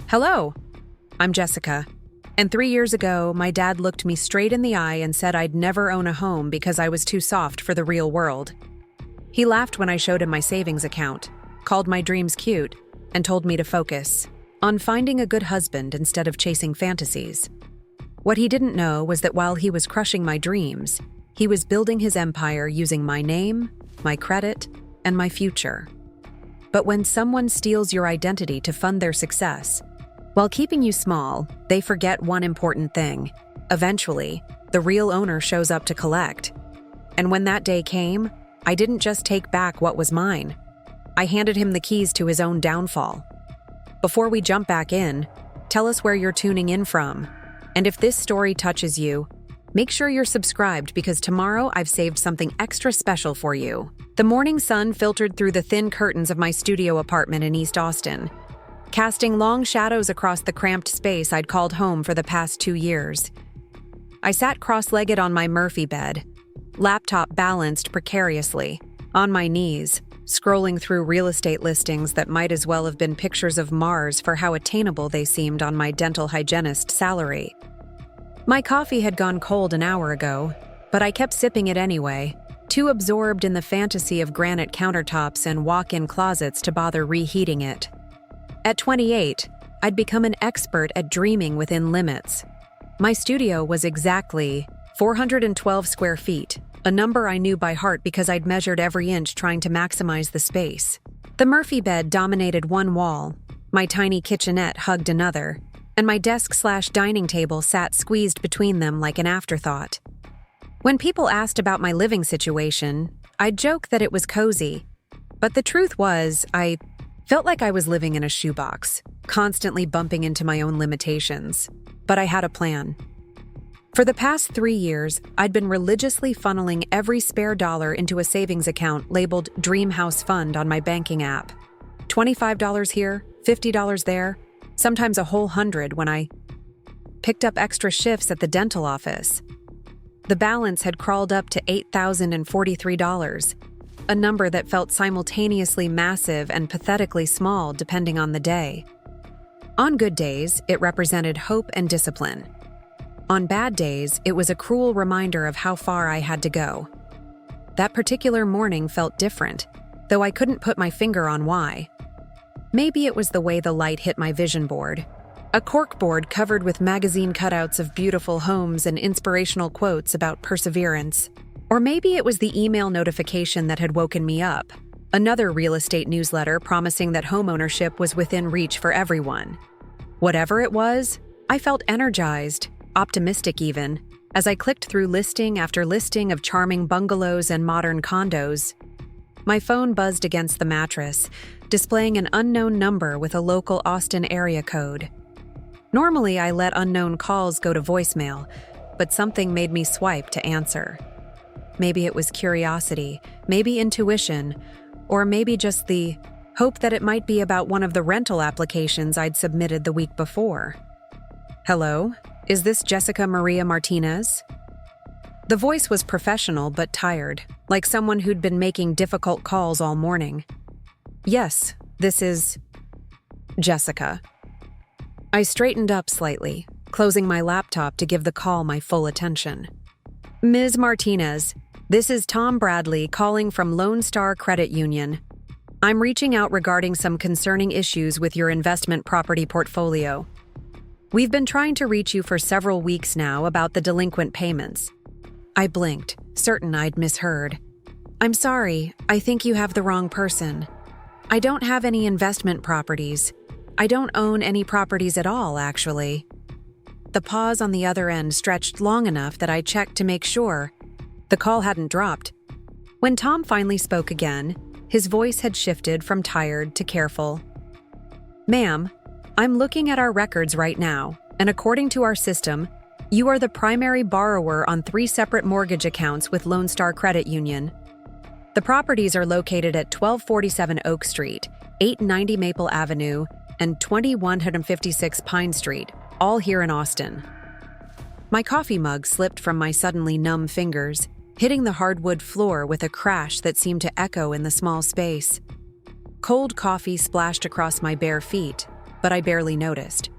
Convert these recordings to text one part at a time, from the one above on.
Hello, I'm Jessica. And 3 years ago, my dad looked me straight in the eye and said I'd never own a home because I was too soft for the real world. He laughed when I showed him my savings account, called my dreams cute, and told me to focus on finding a good husband instead of chasing fantasies. What he didn't know was that while he was crushing my dreams, he was building his empire using my name, my credit, and my future. But when someone steals your identity to fund their success, while keeping you small, they forget one important thing. Eventually, the real owner shows up to collect. And when that day came, I didn't just take back what was mine. I handed him the keys to his own downfall. Before we jump back in, tell us where you're tuning in from. And if this story touches you, make sure you're subscribed because tomorrow I've saved something extra special for you. The morning sun filtered through the thin curtains of my studio apartment in East Austin, casting long shadows across the cramped space I'd called home for the past 2 years. I sat cross-legged on my Murphy bed, laptop balanced precariously, on my knees, scrolling through real estate listings that might as well have been pictures of Mars for how attainable they seemed on my dental hygienist salary. My coffee had gone cold an hour ago, but I kept sipping it anyway, too absorbed in the fantasy of granite countertops and walk-in closets to bother reheating it. At 28, I'd become an expert at dreaming within limits. My studio was exactly 412 square feet, a number I knew by heart because I'd measured every inch trying to maximize the space. The Murphy bed dominated one wall, my tiny kitchenette hugged another, and my desk/dining table sat squeezed between them like an afterthought. When people asked about my living situation, I'd joke that it was cozy, but the truth was, I felt like I was living in a shoebox, constantly bumping into my own limitations. But I had a plan. For the past 3 years, I'd been religiously funneling every spare dollar into a savings account labeled Dream House Fund on my banking app. $25 here, $50 there, sometimes a whole $100 when I picked up extra shifts at the dental office. The balance had crawled up to $8,043. A number that felt simultaneously massive and pathetically small depending on the day. On good days, it represented hope and discipline. On bad days, it was a cruel reminder of how far I had to go. That particular morning felt different, though I couldn't put my finger on why. Maybe it was the way the light hit my vision board. A corkboard covered with magazine cutouts of beautiful homes and inspirational quotes about perseverance. Or maybe it was the email notification that had woken me up, another real estate newsletter promising that homeownership was within reach for everyone. Whatever it was, I felt energized, optimistic even, as I clicked through listing after listing of charming bungalows and modern condos. My phone buzzed against the mattress, displaying an unknown number with a local Austin area code. Normally, I let unknown calls go to voicemail, but something made me swipe to answer. Maybe it was curiosity, maybe intuition, or maybe just the hope that it might be about one of the rental applications I'd submitted the week before. Hello, is this Jessica Maria Martinez? The voice was professional but tired, like someone who'd been making difficult calls all morning. Yes, this is Jessica. I straightened up slightly, closing my laptop to give the call my full attention. Ms. Martinez, this is Tom Bradley calling from Lone Star Credit Union. I'm reaching out regarding some concerning issues with your investment property portfolio. We've been trying to reach you for several weeks now about the delinquent payments. I blinked, certain I'd misheard. I'm sorry, I think you have the wrong person. I don't have any investment properties. I don't own any properties at all, actually. The pause on the other end stretched long enough that I checked to make sure the call hadn't dropped. When Tom finally spoke again, his voice had shifted from tired to careful. Ma'am, I'm looking at our records right now, and according to our system, you are the primary borrower on 3 separate mortgage accounts with Lone Star Credit Union. The properties are located at 1247 Oak Street, 890 Maple Avenue, and 2156 Pine Street, all here in Austin. My coffee mug slipped from my suddenly numb fingers, hitting the hardwood floor with a crash that seemed to echo in the small space. Cold coffee splashed across my bare feet, but I barely noticed.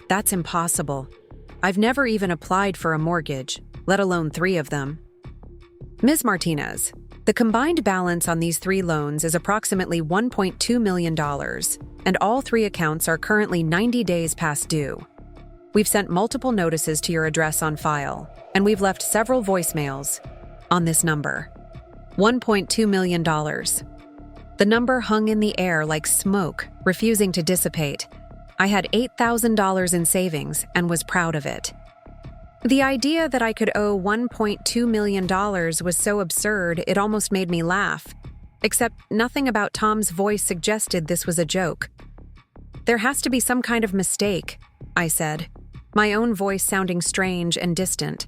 That's impossible. I've never even applied for a mortgage, let alone 3 of them. Ms. Martinez, the combined balance on these 3 loans is approximately $1.2 million, and all 3 accounts are currently 90 days past due. We've sent multiple notices to your address on file, and we've left several voicemails on this number. $1.2 million. The number hung in the air like smoke, refusing to dissipate. I had $8,000 in savings and was proud of it. The idea that I could owe $1.2 million was so absurd it almost made me laugh, except nothing about Tom's voice suggested this was a joke. There has to be some kind of mistake, I said, my own voice sounding strange and distant.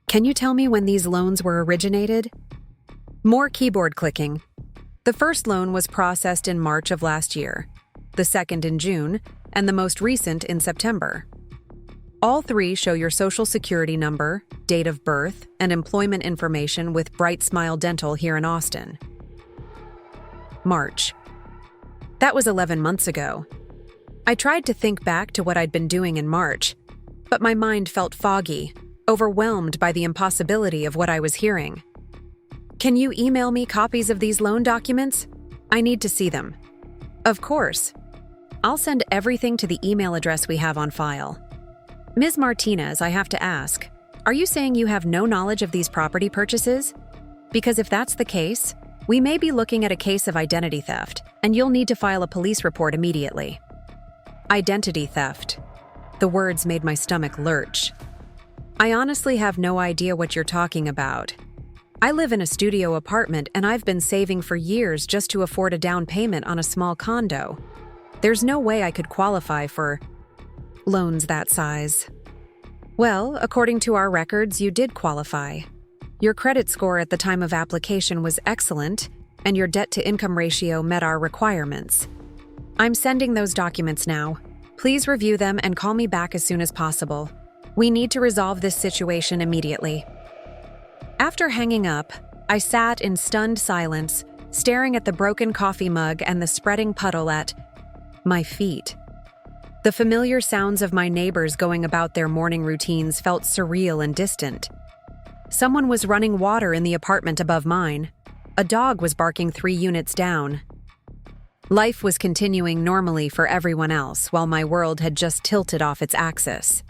Can you tell me when these loans were originated? More keyboard clicking. The first loan was processed in March of last year, the second in June, and the most recent in September. All 3 show your social security number, date of birth, and employment information with Bright Smile Dental here in Austin. March. That was 11 months ago. I tried to think back to what I'd been doing in March, but my mind felt foggy, overwhelmed by the impossibility of what I was hearing. Can you email me copies of these loan documents? I need to see them. Of course. I'll send everything to the email address we have on file. Ms. Martinez, I have to ask, are you saying you have no knowledge of these property purchases? Because if that's the case, we may be looking at a case of identity theft, and you'll need to file a police report immediately. Identity theft. The words made my stomach lurch. I honestly have no idea what you're talking about. I live in a studio apartment and I've been saving for years just to afford a down payment on a small condo. There's no way I could qualify for loans that size. Well, according to our records, you did qualify. Your credit score at the time of application was excellent, and your debt-to-income ratio met our requirements. I'm sending those documents now. Please review them and call me back as soon as possible. We need to resolve this situation immediately. After hanging up, I sat in stunned silence, staring at the broken coffee mug and the spreading puddle at my feet. The familiar sounds of my neighbors going about their morning routines felt surreal and distant. Someone was running water in the apartment above mine. A dog was barking 3 units down. Life was continuing normally for everyone else while my world had just tilted off its axis.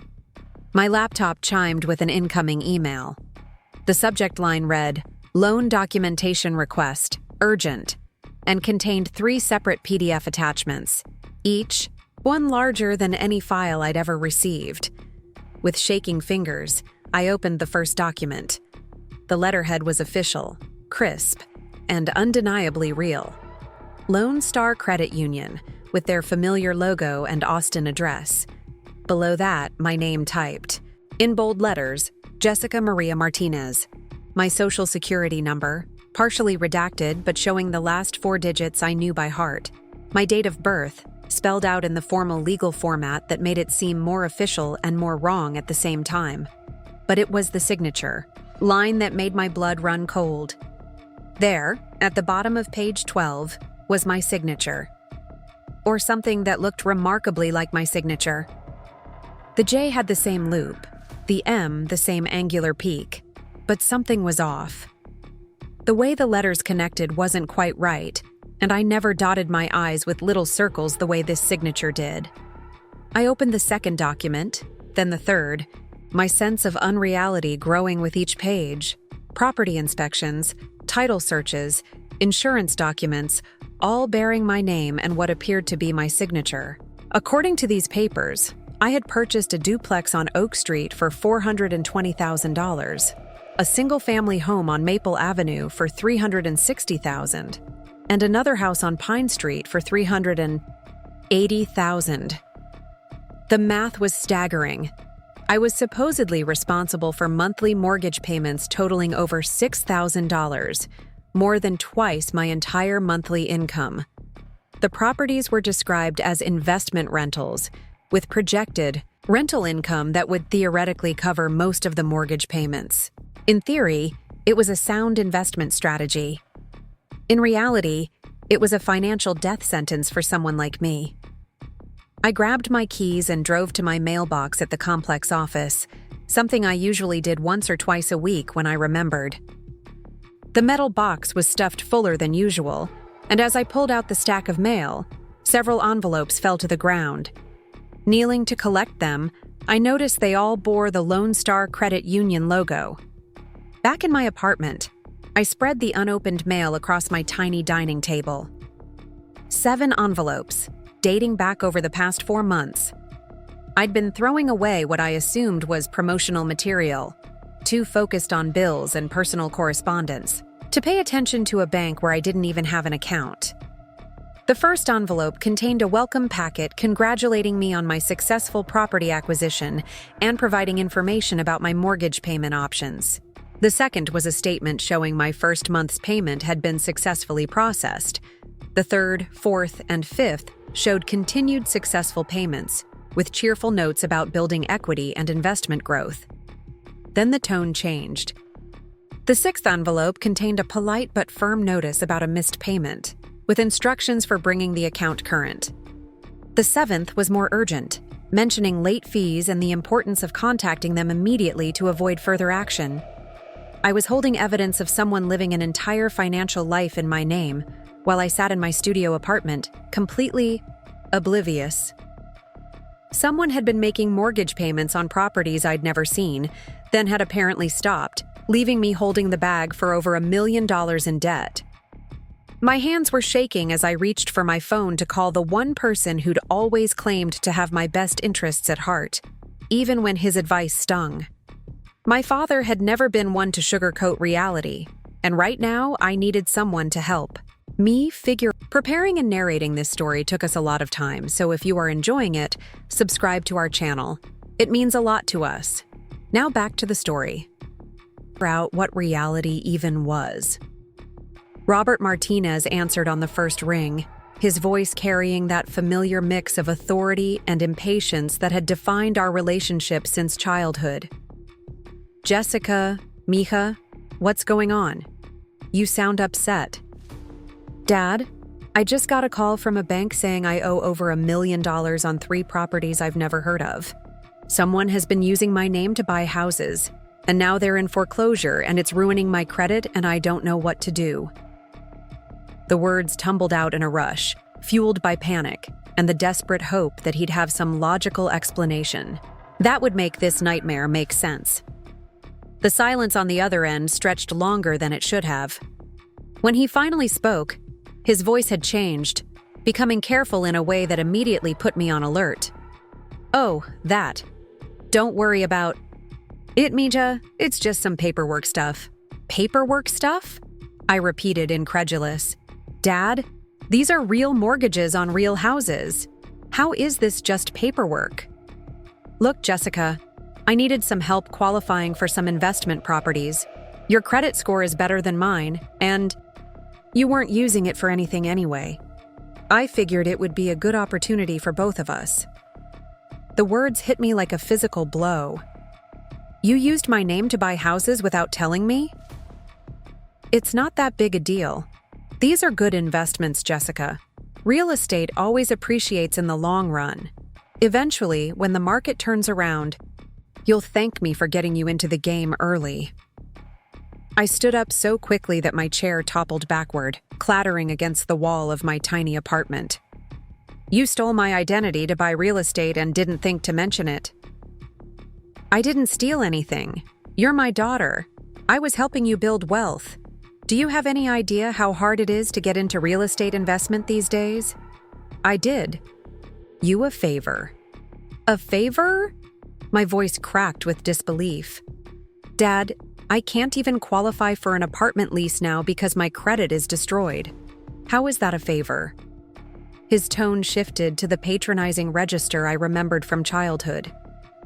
My laptop chimed with an incoming email. The subject line read, "Loan documentation request, urgent," and contained 3 separate PDF attachments, each one larger than any file I'd ever received. With shaking fingers, I opened the first document. The letterhead was official, crisp, and undeniably real. Lone Star Credit Union, with their familiar logo and Austin address. Below that, my name typed. In bold letters, Jessica Maria Martinez. My social security number, partially redacted but showing the last 4 digits I knew by heart. My date of birth, spelled out in the formal legal format that made it seem more official and more wrong at the same time. But it was the signature, line that made my blood run cold. There, at the bottom of page 12, was my signature. Or something that looked remarkably like my signature. The J had the same loop, the M the same angular peak, but something was off. The way the letters connected wasn't quite right, and I never dotted my I's with little circles the way this signature did. I opened the second document, then the third, my sense of unreality growing with each page. Property inspections, title searches, insurance documents, all bearing my name and what appeared to be my signature. According to these papers, I had purchased a duplex on Oak Street for $420,000, a single-family home on Maple Avenue for $360,000, and another house on Pine Street for $380,000. The math was staggering. I was supposedly responsible for monthly mortgage payments totaling over $6,000, more than twice my entire monthly income. The properties were described as investment rentals, with projected rental income that would theoretically cover most of the mortgage payments. In theory, it was a sound investment strategy. In reality, it was a financial death sentence for someone like me. I grabbed my keys and drove to my mailbox at the complex office, something I usually did once or twice a week when I remembered. The metal box was stuffed fuller than usual, and as I pulled out the stack of mail, several envelopes fell to the ground. Kneeling to collect them, I noticed they all bore the Lone Star Credit Union logo. Back in my apartment, I spread the unopened mail across my tiny dining table. 7 envelopes, dating back over the past 4 months. I'd been throwing away what I assumed was promotional material, too focused on bills and personal correspondence, to pay attention to a bank where I didn't even have an account. The first envelope contained a welcome packet congratulating me on my successful property acquisition and providing information about my mortgage payment options. The second was a statement showing my first month's payment had been successfully processed. The third, fourth, and fifth showed continued successful payments, with cheerful notes about building equity and investment growth. Then the tone changed. The sixth envelope contained a polite but firm notice about a missed payment, with instructions for bringing the account current. The seventh was more urgent, mentioning late fees and the importance of contacting them immediately to avoid further action. I was holding evidence of someone living an entire financial life in my name, while I sat in my studio apartment, completely oblivious. Someone had been making mortgage payments on properties I'd never seen, then had apparently stopped, leaving me holding the bag for over $1 million in debt. My hands were shaking as I reached for my phone to call the one person who'd always claimed to have my best interests at heart, even when his advice stung. My father had never been one to sugarcoat reality, and right now I needed someone to help. Preparing and narrating this story took us a lot of time, so if you are enjoying it, subscribe to our channel. It means a lot to us. Now back to the story. Out what reality even was. Robert Martinez answered on the first ring, his voice carrying that familiar mix of authority and impatience that had defined our relationship since childhood. Jessica, mija, what's going on? You sound upset. Dad, I just got a call from a bank saying I owe over $1 million on 3 properties I've never heard of. Someone has been using my name to buy houses, and now they're in foreclosure and it's ruining my credit and I don't know what to do. The words tumbled out in a rush, fueled by panic and the desperate hope that he'd have some logical explanation. That would make this nightmare make sense. The silence on the other end stretched longer than it should have. When he finally spoke, his voice had changed, becoming careful in a way that immediately put me on alert. Oh, that. Don't worry about it, Mija. It's just some paperwork stuff. Paperwork stuff? I repeated, incredulous. Dad, these are real mortgages on real houses. How is this just paperwork? Look, Jessica, I needed some help qualifying for some investment properties. Your credit score is better than mine, and you weren't using it for anything anyway. I figured it would be a good opportunity for both of us. The words hit me like a physical blow. You used my name to buy houses without telling me? It's not that big a deal. These are good investments, Jessica. Real estate always appreciates in the long run. Eventually, when the market turns around, you'll thank me for getting you into the game early. I stood up so quickly that my chair toppled backward, clattering against the wall of my tiny apartment. You stole my identity to buy real estate and didn't think to mention it. I didn't steal anything. You're my daughter. I was helping you build wealth. Do you have any idea how hard it is to get into real estate investment these days? I did. You a favor. A favor? My voice cracked with disbelief. Dad, I can't even qualify for an apartment lease now because my credit is destroyed. How is that a favor? His tone shifted to the patronizing register I remembered from childhood,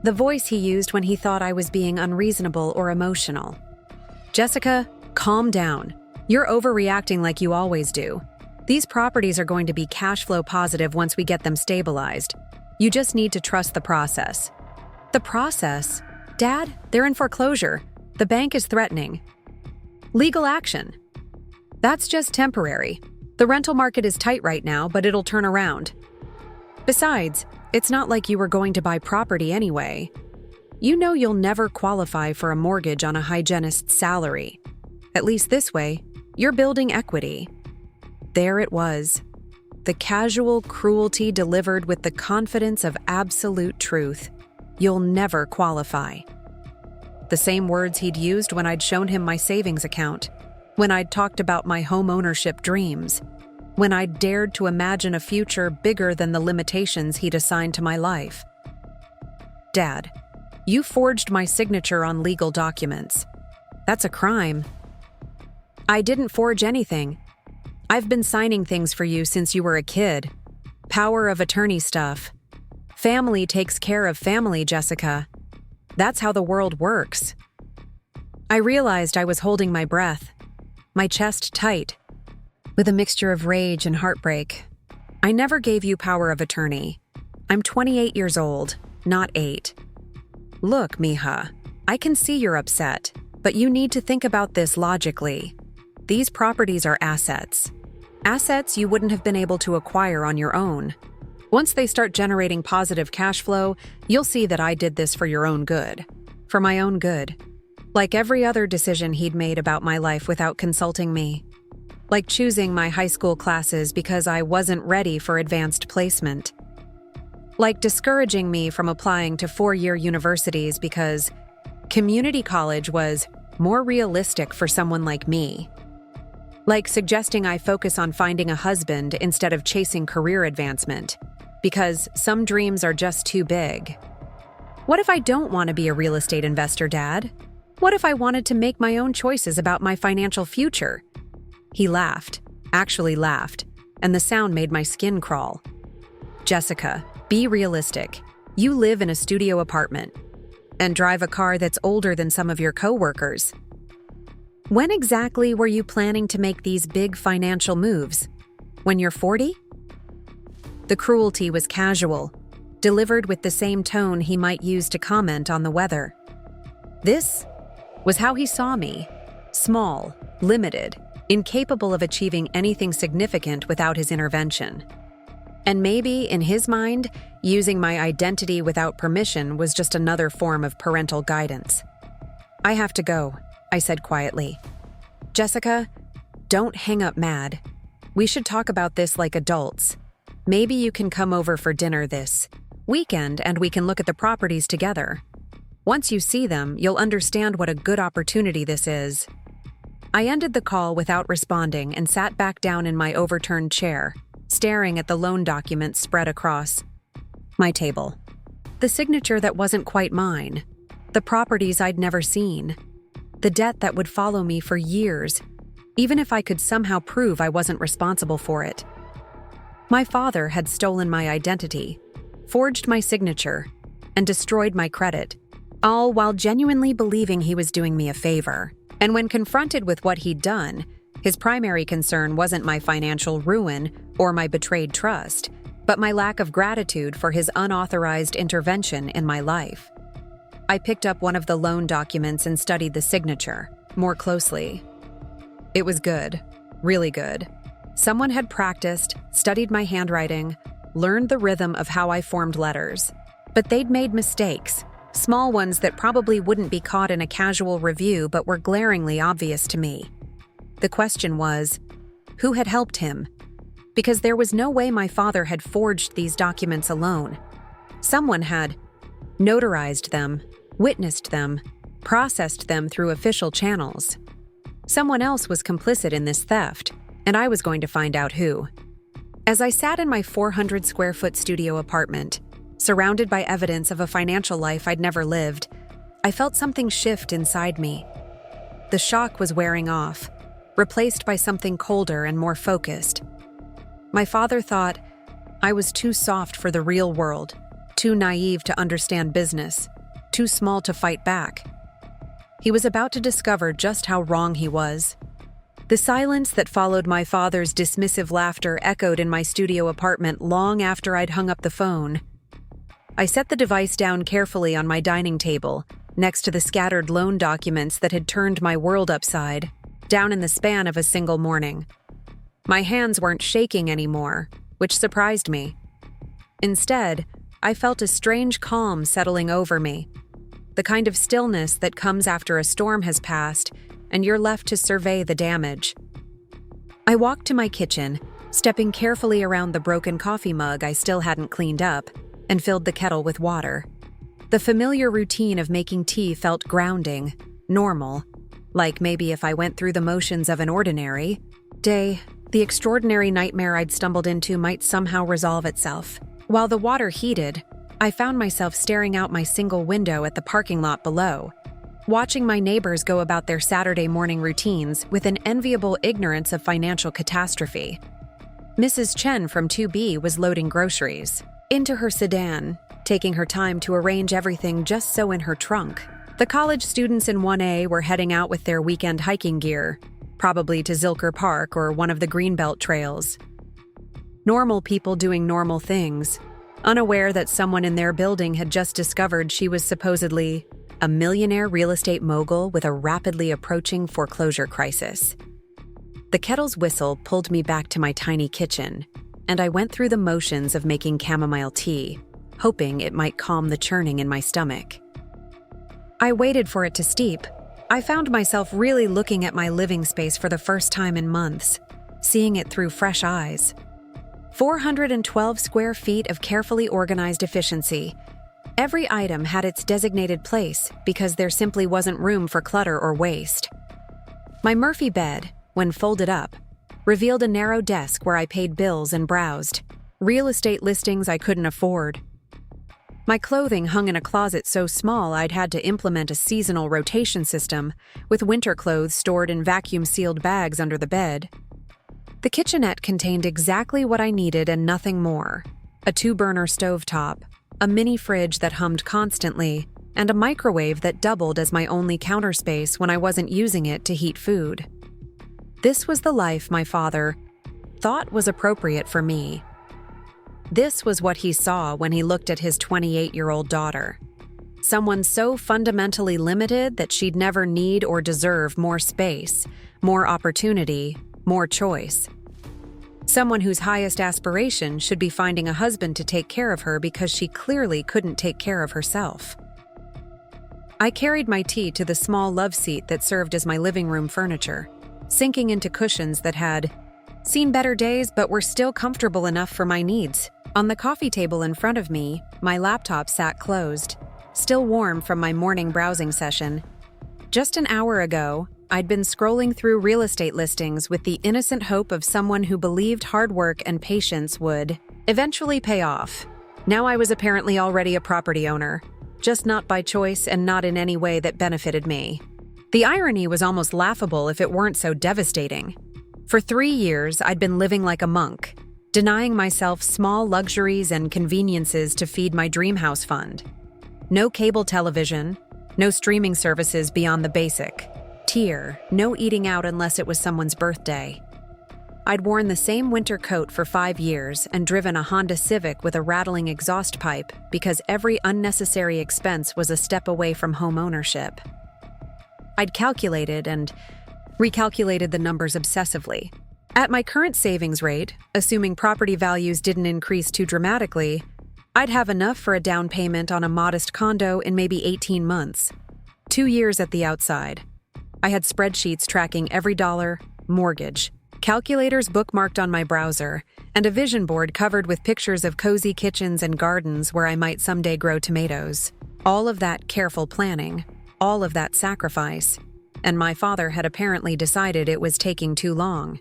the voice he used when he thought I was being unreasonable or emotional. Jessica, calm down. You're overreacting like you always do. These properties are going to be cash flow positive once we get them stabilized. You just need to trust the process. The process? Dad, they're in foreclosure. The bank is threatening. Legal action. That's just temporary. The rental market is tight right now, but it'll turn around. Besides, It's not like you were going to buy property anyway. You know you'll never qualify for a mortgage on a hygienist's salary. At least this way, you're building equity." There it was. The casual cruelty delivered with the confidence of absolute truth. You'll never qualify. The same words he'd used when I'd shown him my savings account, when I'd talked about my home ownership dreams, when I'd dared to imagine a future bigger than the limitations he'd assigned to my life. "Dad, you forged my signature on legal documents. That's a crime." "I didn't forge anything. I've been signing things for you since you were a kid. Power of attorney stuff. Family takes care of family, Jessica. That's how the world works." I realized I was holding my breath, my chest tight, with a mixture of rage and heartbreak. "I never gave you power of attorney. I'm 28 years old, not 8. Look, mija, I can see you're upset, but you need to think about this logically. These properties are assets. Assets you wouldn't have been able to acquire on your own. Once they start generating positive cash flow, you'll see that I did this for your own good. For my own good. Like every other decision he'd made about my life without consulting me. Like choosing my high school classes because I wasn't ready for advanced placement. Like discouraging me from applying to 4-year universities because community college was more realistic for someone like me. Like suggesting I focus on finding a husband instead of chasing career advancement, because some dreams are just too big. What if I don't want to be a real estate investor, Dad? What if I wanted to make my own choices about my financial future? He laughed, actually laughed, and the sound made my skin crawl. Jessica, be realistic. You live in a studio apartment and drive a car that's older than some of your coworkers. When exactly were you planning to make these big financial moves? When you're 40? The cruelty was casual, delivered with the same tone he might use to comment on the weather. This was how he saw me, small, limited, incapable of achieving anything significant without his intervention. And maybe, in his mind, using my identity without permission was just another form of parental guidance. "I have to go," I said quietly. "Jessica, don't hang up mad. We should talk about this like adults. Maybe you can come over for dinner this weekend and we can look at the properties together. Once you see them, you'll understand what a good opportunity this is." I ended the call without responding and sat back down in my overturned chair, staring at the loan documents spread across my table. The signature that wasn't quite mine. The properties I'd never seen. The debt that would follow me for years, even if I could somehow prove I wasn't responsible for it. My father had stolen my identity, forged my signature, and destroyed my credit, all while genuinely believing he was doing me a favor. And when confronted with what he'd done, his primary concern wasn't my financial ruin or my betrayed trust, but my lack of gratitude for his unauthorized intervention in my life. I picked up one of the loan documents and studied the signature more closely. It was good, really good. Someone had practiced, studied my handwriting, learned the rhythm of how I formed letters. But they'd made mistakes, small ones that probably wouldn't be caught in a casual review but were glaringly obvious to me. The question was, who had helped him? Because there was no way my father had forged these documents alone. Someone had notarized them, witnessed them, processed them through official channels. Someone else was complicit in this theft, and I was going to find out who. As I sat in my 400-square-foot studio apartment, surrounded by evidence of a financial life I'd never lived, I felt something shift inside me. The shock was wearing off, replaced by something colder and more focused. My father thought I was too soft for the real world, too naive to understand business, too small to fight back. He was about to discover just how wrong he was. The silence that followed my father's dismissive laughter echoed in my studio apartment long after I'd hung up the phone. I set the device down carefully on my dining table, next to the scattered loan documents that had turned my world upside down in the span of a single morning. My hands weren't shaking anymore, which surprised me. Instead, I felt a strange calm settling over me, the kind of stillness that comes after a storm has passed and you're left to survey the damage. I walked to my kitchen, stepping carefully around the broken coffee mug I still hadn't cleaned up, and filled the kettle with water. The familiar routine of making tea felt grounding, normal, like maybe if I went through the motions of an ordinary day, the extraordinary nightmare I'd stumbled into might somehow resolve itself. While the water heated, I found myself staring out my single window at the parking lot below, watching my neighbors go about their Saturday morning routines with an enviable ignorance of financial catastrophe. Mrs. Chen from 2B was loading groceries into her sedan, taking her time to arrange everything just so in her trunk. The college students in 1A were heading out with their weekend hiking gear, probably to Zilker Park or one of the Greenbelt trails. Normal people doing normal things, unaware that someone in their building had just discovered she was supposedly a millionaire real estate mogul with a rapidly approaching foreclosure crisis. The kettle's whistle pulled me back to my tiny kitchen, and I went through the motions of making chamomile tea, hoping it might calm the churning in my stomach. I waited for it to steep. I found myself really looking at my living space for the first time in months, seeing it through fresh eyes. 412 square feet of carefully organized efficiency. Every item had its designated place because there simply wasn't room for clutter or waste. My Murphy bed, when folded up, revealed a narrow desk where I paid bills and browsed, real estate listings I couldn't afford. My clothing hung in a closet so small I'd had to implement a seasonal rotation system, with winter clothes stored in vacuum-sealed bags under the bed. The kitchenette contained exactly what I needed and nothing more: a 2-burner stovetop, a mini fridge that hummed constantly, and a microwave that doubled as my only counter space when I wasn't using it to heat food. This was the life my father thought was appropriate for me. This was what he saw when he looked at his 28-year-old daughter. Someone so fundamentally limited that she'd never need or deserve more space, more opportunity, more choice. Someone whose highest aspiration should be finding a husband to take care of her because she clearly couldn't take care of herself. I carried my tea to the small love seat that served as my living room furniture, sinking into cushions that had seen better days but were still comfortable enough for my needs. On the coffee table in front of me, my laptop sat closed, still warm from my morning browsing session. Just an hour ago, I'd been scrolling through real estate listings with the innocent hope of someone who believed hard work and patience would eventually pay off. Now I was apparently already a property owner, just not by choice and not in any way that benefited me. The irony was almost laughable if it weren't so devastating. For 3 years, I'd been living like a monk, denying myself small luxuries and conveniences to feed my dream house fund. No cable television, no streaming services beyond the basic tier, no eating out unless it was someone's birthday. I'd worn the same winter coat for 5 years and driven a Honda Civic with a rattling exhaust pipe because every unnecessary expense was a step away from home ownership. I'd calculated and recalculated the numbers obsessively. At my current savings rate, assuming property values didn't increase too dramatically, I'd have enough for a down payment on a modest condo in maybe 18 months. 2 years at the outside. I had spreadsheets tracking every dollar, mortgage, calculators bookmarked on my browser, and a vision board covered with pictures of cozy kitchens and gardens where I might someday grow tomatoes. All of that careful planning, all of that sacrifice, and my father had apparently decided it was taking too long.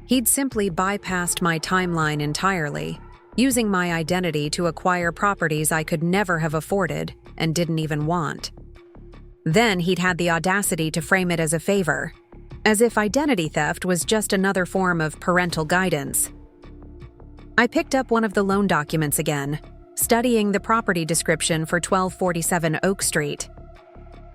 He'd simply bypassed my timeline entirely, using my identity to acquire properties I could never have afforded and didn't even want. Then he'd had the audacity to frame it as a favor, as if identity theft was just another form of parental guidance. I picked up one of the loan documents again, studying the property description for 1247 Oak Street.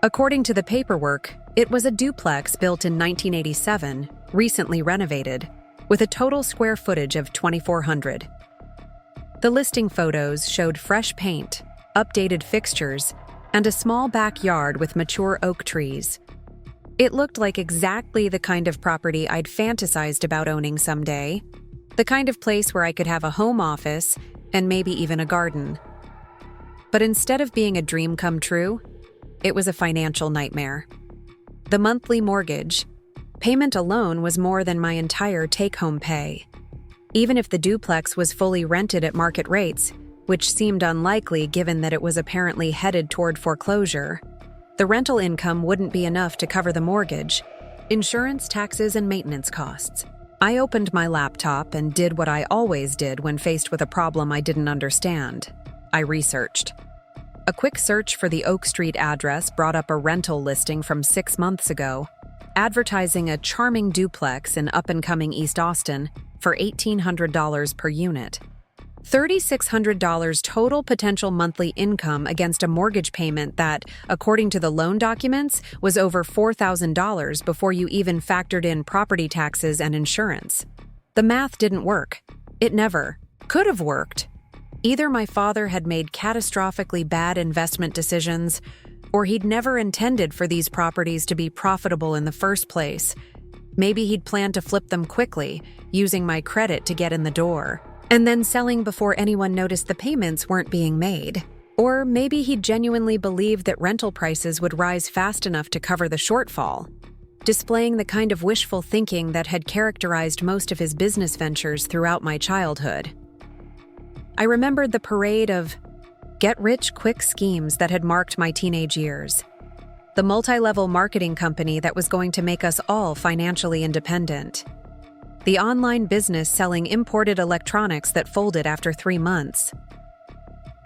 According to the paperwork, it was a duplex built in 1987, recently renovated, with a total square footage of 2,400. The listing photos showed fresh paint, updated fixtures, and a small backyard with mature oak trees. It looked like exactly the kind of property I'd fantasized about owning someday, the kind of place where I could have a home office and maybe even a garden. But instead of being a dream come true, it was a financial nightmare. The monthly mortgage payment alone was more than my entire take-home pay. Even if the duplex was fully rented at market rates, which seemed unlikely given that it was apparently headed toward foreclosure, the rental income wouldn't be enough to cover the mortgage, insurance, taxes, and maintenance costs. I opened my laptop and did what I always did when faced with a problem I didn't understand. I researched. A quick search for the Oak Street address brought up a rental listing from 6 months ago, advertising a charming duplex in up-and-coming East Austin for $1,800 per unit. $3,600 total potential monthly income against a mortgage payment that, according to the loan documents, was over $4,000 before you even factored in property taxes and insurance. The math didn't work. It never could have worked. Either my father had made catastrophically bad investment decisions, or he'd never intended for these properties to be profitable in the first place. Maybe he'd planned to flip them quickly, using my credit to get in the door, and then selling before anyone noticed the payments weren't being made. Or maybe he genuinely believed that rental prices would rise fast enough to cover the shortfall, displaying the kind of wishful thinking that had characterized most of his business ventures throughout my childhood. I remembered the parade of get-rich-quick schemes that had marked my teenage years. The multi-level marketing company that was going to make us all financially independent. The online business selling imported electronics that folded after 3 months.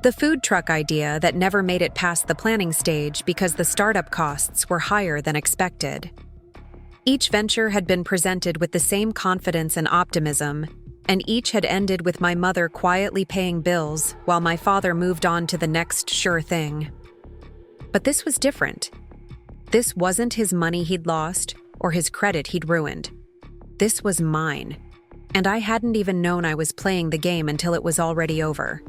The food truck idea that never made it past the planning stage because the startup costs were higher than expected. Each venture had been presented with the same confidence and optimism, and each had ended with my mother quietly paying bills while my father moved on to the next sure thing. But this was different. This wasn't his money he'd lost or his credit he'd ruined. This was mine, and I hadn't even known I was playing the game until it was already over.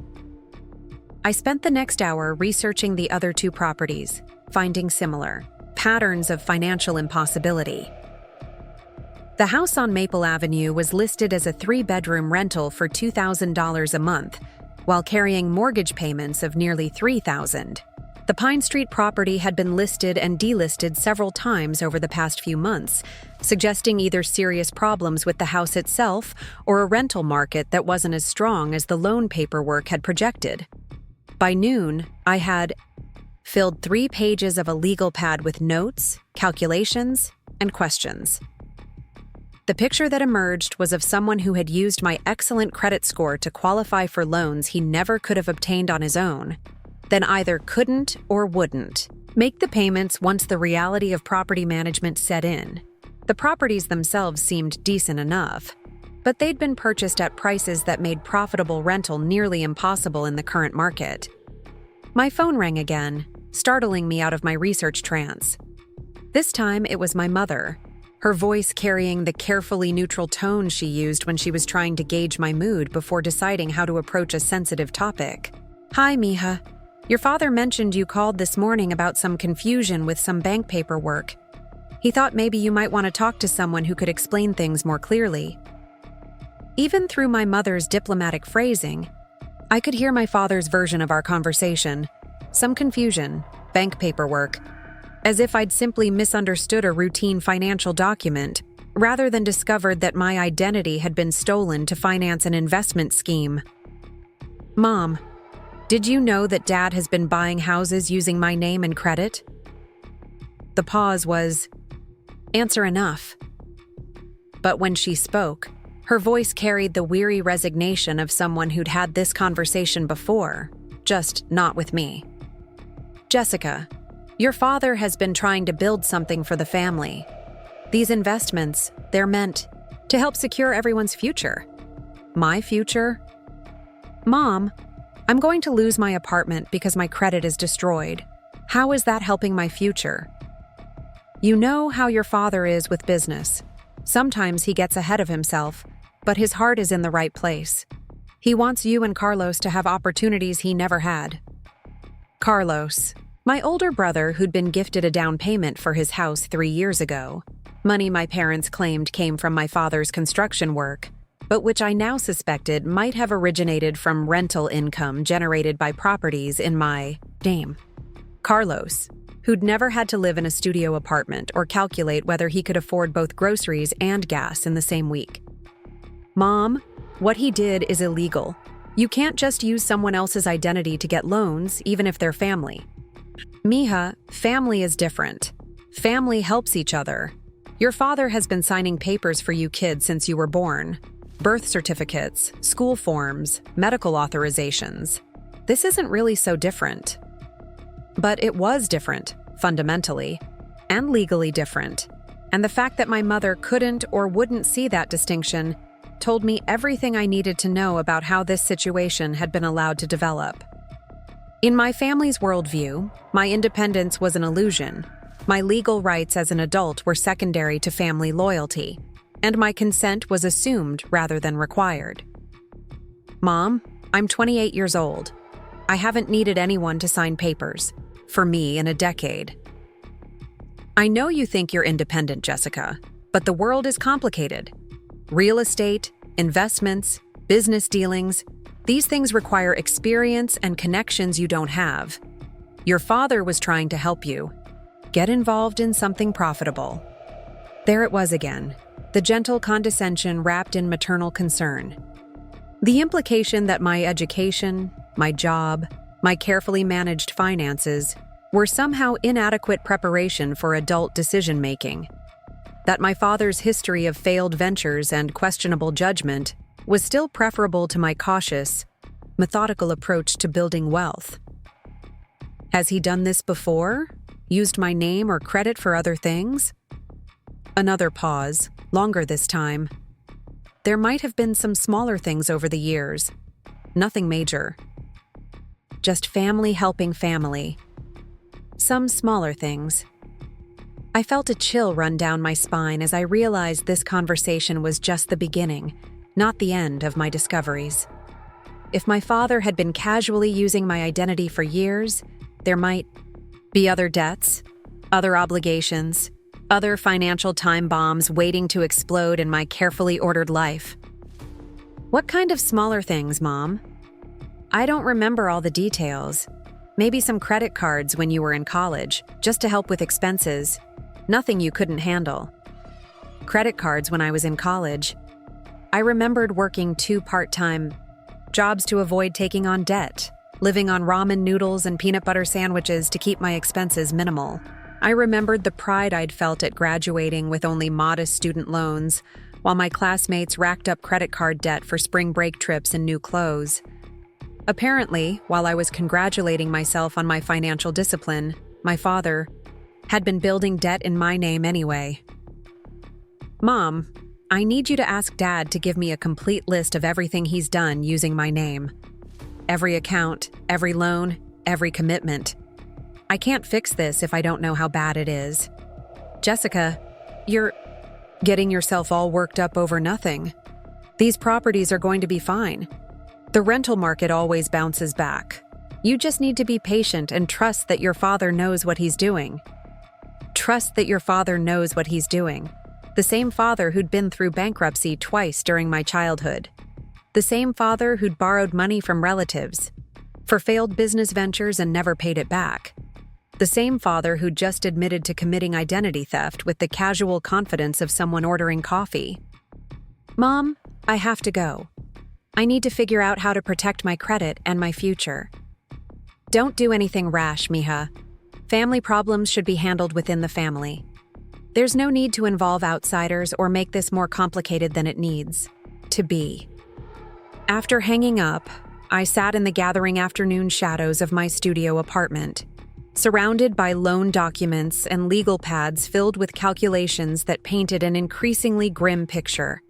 I spent the next hour researching the other 2 properties, finding similar patterns of financial impossibility. The house on Maple Avenue was listed as a 3-bedroom rental for $2,000 a month, while carrying mortgage payments of nearly $3,000. The Pine Street property had been listed and delisted several times over the past few months, suggesting either serious problems with the house itself or a rental market that wasn't as strong as the loan paperwork had projected. By noon, I had filled 3 pages of a legal pad with notes, calculations, and questions. The picture that emerged was of someone who had used my excellent credit score to qualify for loans he never could have obtained on his own, then either couldn't or wouldn't make the payments once the reality of property management set in. The properties themselves seemed decent enough, but they'd been purchased at prices that made profitable rental nearly impossible in the current market. My phone rang again, startling me out of my research trance. This time it was my mother, her voice carrying the carefully neutral tone she used when she was trying to gauge my mood before deciding how to approach a sensitive topic. "Hi, Mija. Your father mentioned you called this morning about some confusion with some bank paperwork. He thought maybe you might want to talk to someone who could explain things more clearly." Even through my mother's diplomatic phrasing, I could hear my father's version of our conversation. Some confusion, bank paperwork, as if I'd simply misunderstood a routine financial document, rather than discovered that my identity had been stolen to finance an investment scheme. "Mom, did you know that Dad has been buying houses using my name and credit?" The pause was answer enough. But when she spoke, her voice carried the weary resignation of someone who'd had this conversation before, just not with me. "Jessica, your father has been trying to build something for the family. These investments, they're meant to help secure everyone's future." "My future?" "Mom, I'm going to lose my apartment because my credit is destroyed. How is that helping my future?" "You know how your father is with business. Sometimes he gets ahead of himself, but his heart is in the right place. He wants you and Carlos to have opportunities he never had." Carlos, my older brother who'd been gifted a down payment for his house 3 years ago. Money my parents claimed came from my father's construction work. but which I now suspected might have originated from rental income generated by properties in my name. Carlos, who'd never had to live in a studio apartment or calculate whether he could afford both groceries and gas in the same week. Mom, what he did is illegal. You can't just use someone else's identity to get loans, even if they're family. Mija, family is different. Family helps each other. Your father has been signing papers for you kids since you were born. Birth certificates, school forms, medical authorizations. This isn't really so different. But it was different, fundamentally, and legally different. And the fact that my mother couldn't or wouldn't see that distinction told me everything I needed to know about how this situation had been allowed to develop. In my family's worldview, my independence was an illusion. My legal rights as an adult were secondary to family loyalty, and my consent was assumed rather than required. Mom, I'm 28 years old. I haven't needed anyone to sign papers for me in a decade. I know you think you're independent, Jessica, but the world is complicated. Real estate, investments, business dealings, these things require experience and connections you don't have. Your father was trying to help you. Get involved in something profitable. There it was again, the gentle condescension wrapped in maternal concern. The implication that my education, my job, my carefully managed finances were somehow inadequate preparation for adult decision-making. That my father's history of failed ventures and questionable judgment was still preferable to my cautious, methodical approach to building wealth. Has he done this before? Used my name or credit for other things? Another pause, longer this time. There might have been some smaller things over the years. Nothing major. Just family helping family. Some smaller things. I felt a chill run down my spine as I realized this conversation was just the beginning, not the end of my discoveries. If my father had been casually using my identity for years, there might be other debts, other obligations, other financial time bombs waiting to explode in my carefully ordered life. What kind of smaller things, Mom? I don't remember all the details. Maybe some credit cards when you were in college, just to help with expenses. Nothing you couldn't handle. Credit cards when I was in college. I remembered working 2 part-time jobs to avoid taking on debt, living on ramen noodles and peanut butter sandwiches to keep my expenses minimal. I remembered the pride I'd felt at graduating with only modest student loans, while my classmates racked up credit card debt for spring break trips and new clothes. Apparently, while I was congratulating myself on my financial discipline, my father had been building debt in my name anyway. Mom, I need you to ask Dad to give me a complete list of everything he's done using my name. Every account, every loan, every commitment. I can't fix this if I don't know how bad it is. Jessica, you're getting yourself all worked up over nothing. These properties are going to be fine. The rental market always bounces back. You just need to be patient and trust that your father knows what he's doing. Trust that your father knows what he's doing. The same father who'd been through bankruptcy twice during my childhood. The same father who'd borrowed money from relatives for failed business ventures and never paid it back. The same father who'd just admitted to committing identity theft with the casual confidence of someone ordering coffee. Mom, I have to go. I need to figure out how to protect my credit and my future. Don't do anything rash, Mija. Family problems should be handled within the family. There's no need to involve outsiders or make this more complicated than it needs to be. After hanging up, I sat in the gathering afternoon shadows of my studio apartment, surrounded by loan documents and legal pads filled with calculations that painted an increasingly grim picture.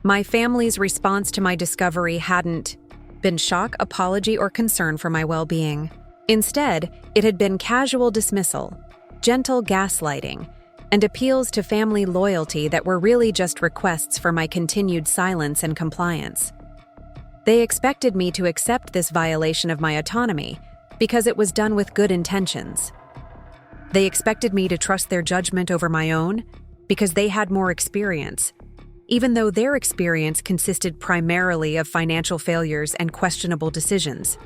My family's response to my discovery hadn't been shock, apology, or concern for my well-being. Instead, it had been casual dismissal, gentle gaslighting, and appeals to family loyalty that were really just requests for my continued silence and compliance. They expected me to accept this violation of my autonomy because it was done with good intentions. They expected me to trust their judgment over my own because they had more experience. even though their experience consisted primarily of financial failures and questionable decisions.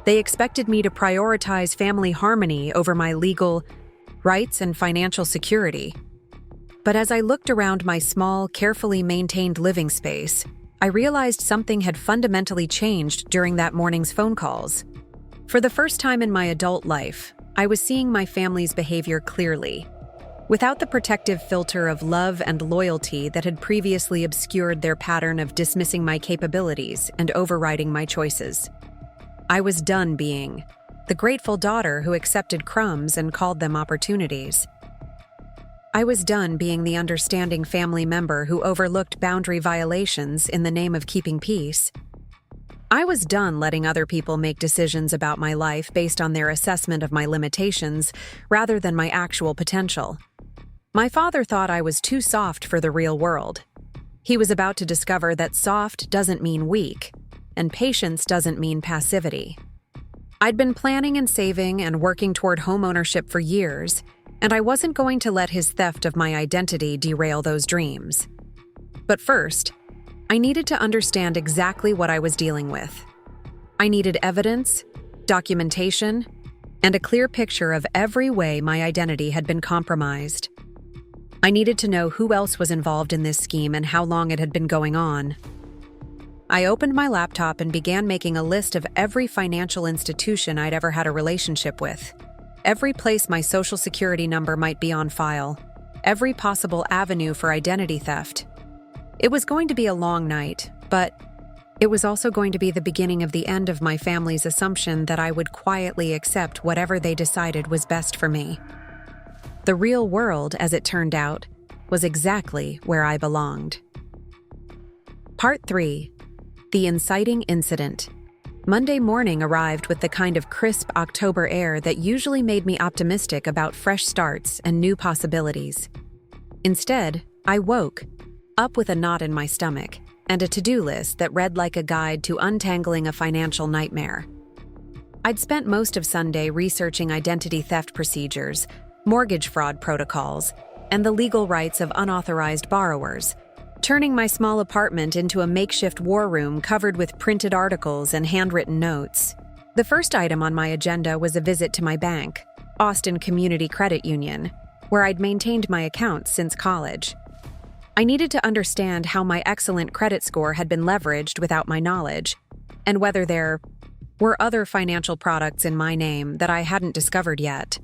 They expected me to prioritize family harmony over my legal rights and financial security. But as I looked around my small, carefully maintained living space, I realized something had fundamentally changed during that morning's phone calls. For the first time in my adult life, I was seeing my family's behavior clearly, without the protective filter of love and loyalty that had previously obscured their pattern of dismissing my capabilities and overriding my choices. I was done being the grateful daughter who accepted crumbs and called them opportunities. I was done being the understanding family member who overlooked boundary violations in the name of keeping peace. I was done letting other people make decisions about my life based on their assessment of my limitations rather than my actual potential. My father thought I was too soft for the real world. He was about to discover that soft doesn't mean weak, and patience doesn't mean passivity. I'd been planning and saving and working toward homeownership for years, and I wasn't going to let his theft of my identity derail those dreams. But first, I needed to understand exactly what I was dealing with. I needed evidence, documentation, and a clear picture of every way my identity had been compromised. I needed to know who else was involved in this scheme and how long it had been going on. I opened my laptop and began making a list of every financial institution I'd ever had a relationship with, every place my social security number might be on file, every possible avenue for identity theft. It was going to be a long night, but it was also going to be the beginning of the end of my family's assumption that I would quietly accept whatever they decided was best for me. The real world, as it turned out, was exactly where I belonged. Part 3. The inciting incident. Monday morning arrived with the kind of crisp October air that usually made me optimistic about fresh starts and new possibilities. Instead, I woke up with a knot in my stomach and a to-do list that read like a guide to untangling a financial nightmare. I'd spent most of Sunday researching identity theft procedures, mortgage fraud protocols, and the legal rights of unauthorized borrowers, turning my small apartment into a makeshift war room covered with printed articles and handwritten notes. The first item on my agenda was a visit to my bank, Austin Community Credit Union, where I'd maintained my account since college. I needed to understand how my excellent credit score had been leveraged without my knowledge, and whether there were other financial products in my name that I hadn't discovered yet.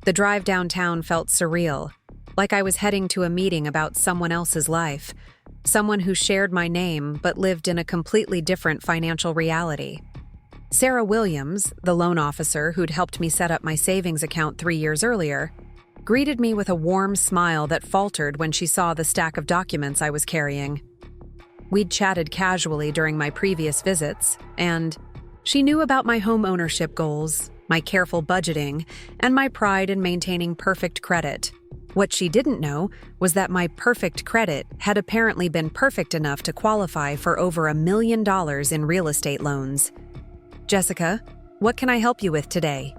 The drive downtown felt surreal, like I was heading to a meeting about someone else's life, someone who shared my name but lived in a completely different financial reality. Sarah Williams, the loan officer who'd helped me set up my savings account 3 years earlier, greeted me with a warm smile that faltered when she saw the stack of documents I was carrying. We'd chatted casually during my previous visits, and she knew about my home ownership goals, my careful budgeting, and my pride in maintaining perfect credit. What she didn't know was that my perfect credit had apparently been perfect enough to qualify for over $1 million in real estate loans. "Jessica, what can I help you with today?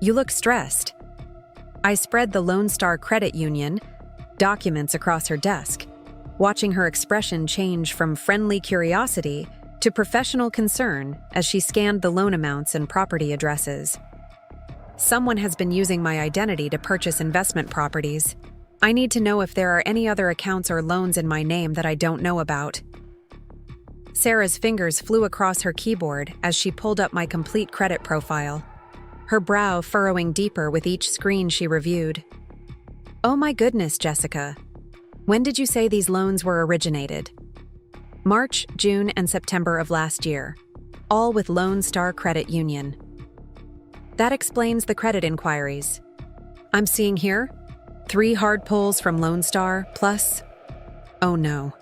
You look stressed." I spread the Lone Star Credit Union documents across her desk, watching her expression change from friendly curiosity to professional concern as she scanned the loan amounts and property addresses. "Someone has been using my identity to purchase investment properties. I need to know if there are any other accounts or loans in my name that I don't know about." Sarah's fingers flew across her keyboard as she pulled up my complete credit profile, her brow furrowing deeper with each screen she reviewed. "Oh my goodness, Jessica. When did you say these loans were originated?" "March, June, and September of last year, all with Lone Star Credit Union." "That explains the credit inquiries I'm seeing here. 3 hard pulls from Lone Star, plus... Oh no."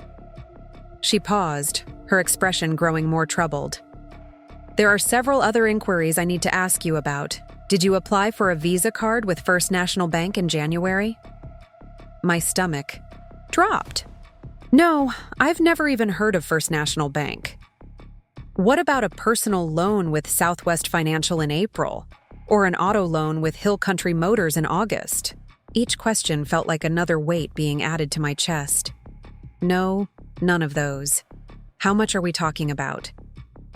She paused, her expression growing more troubled. "There are several other inquiries I need to ask you about. Did you apply for a Visa card with First National Bank in January?" My stomach dropped. "No, I've never even heard of First National Bank." "What about a personal loan with Southwest Financial in April? Or an auto loan with Hill Country Motors in August?" Each question felt like another weight being added to my chest. "No, None of those. How much are we talking about?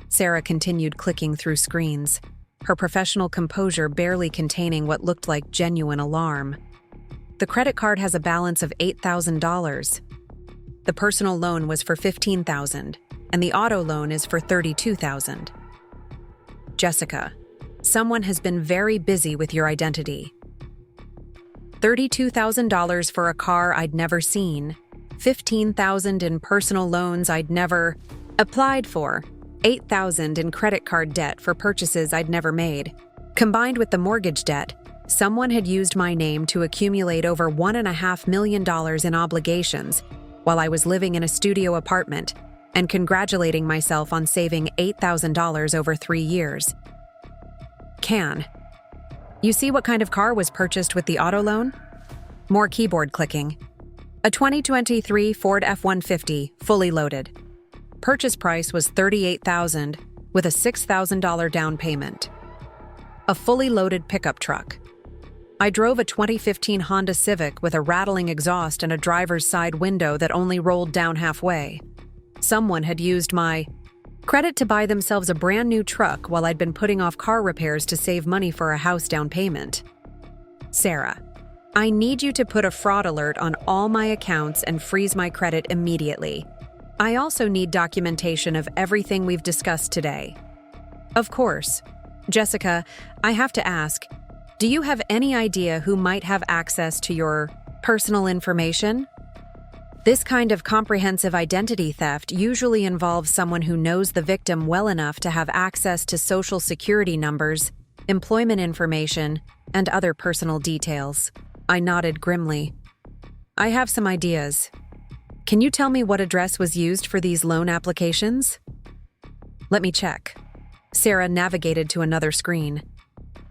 Sarah continued clicking through screens, her professional composure barely containing what looked like genuine alarm. The credit card has a balance of $8,000. The personal loan was for $15,000, and the auto loan is for $32,000. Jessica, someone has been very busy with your identity. $32,000 for a car I'd never seen, $15,000 in personal loans I'd never applied for, $8,000 in credit card debt for purchases I'd never made. Combined with the mortgage debt, someone had used my name to accumulate over $1.5 million in obligations while I was living in a studio apartment and congratulating myself on saving $8,000 over 3 years. You see what kind of car was purchased with the auto loan? More keyboard clicking. A 2023 Ford F-150, fully loaded. Purchase price was $38,000 with a $6,000 down payment. A fully loaded pickup truck. I drove a 2015 Honda Civic with a rattling exhaust and a driver's side window that only rolled down halfway. Someone had used my credit to buy themselves a brand new truck while I'd been putting off car repairs to save money for a house down payment. Sarah, I need you to put a fraud alert on all my accounts and freeze my credit immediately. I also need documentation of everything we've discussed today. Of course. Jessica, I have to ask, do you have any idea who might have access to your personal information? This kind of comprehensive identity theft usually involves someone who knows the victim well enough to have access to social security numbers, employment information, and other personal details. I nodded grimly. I have some ideas. Can you tell me what address was used for these loan applications? Let me check. Sarah navigated to another screen.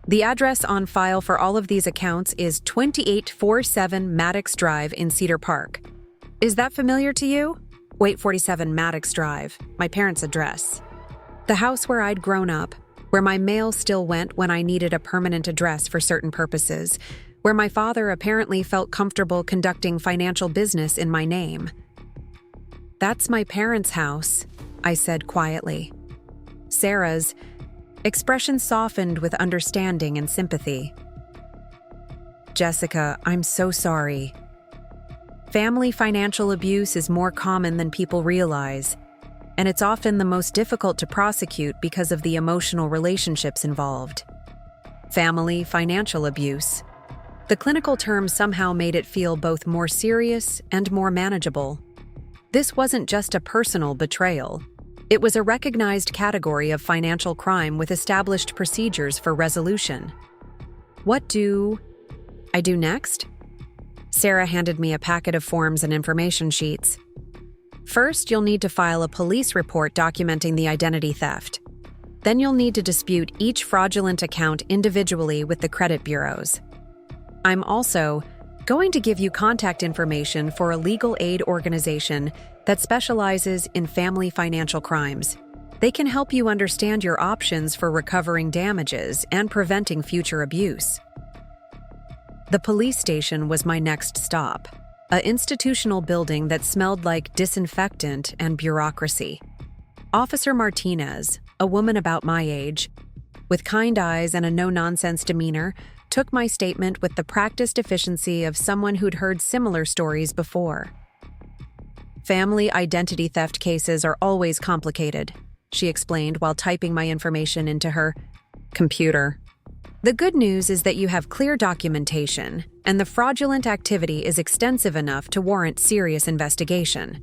The address on file for all of these accounts is 2847 Maddox Drive in Cedar Park. Is that familiar to you? 847 Maddox Drive, my parents' address. The house where I'd grown up, where my mail still went when I needed a permanent address for certain purposes, where my father apparently felt comfortable conducting financial business in my name. That's my parents' house, I said quietly. Sarah's expression softened with understanding and sympathy. Jessica, I'm so sorry. Family financial abuse is more common than people realize, and it's often the most difficult to prosecute because of the emotional relationships involved. Family financial abuse. The clinical term somehow made it feel both more serious and more manageable. This wasn't just a personal betrayal. It was a recognized category of financial crime with established procedures for resolution. What do I do next? Sarah handed me a packet of forms and information sheets. First, you'll need to file a police report documenting the identity theft. Then you'll need to dispute each fraudulent account individually with the credit bureaus. I'm also going to give you contact information for a legal aid organization that specializes in family financial crimes. They can help you understand your options for recovering damages and preventing future abuse. The police station was my next stop, an institutional building that smelled like disinfectant and bureaucracy. Officer Martinez, a woman about my age, with kind eyes and a no-nonsense demeanor, took my statement with the practiced efficiency of someone who'd heard similar stories before. Family identity theft cases are always complicated, she explained while typing my information into her computer. The good news is that you have clear documentation, and the fraudulent activity is extensive enough to warrant serious investigation.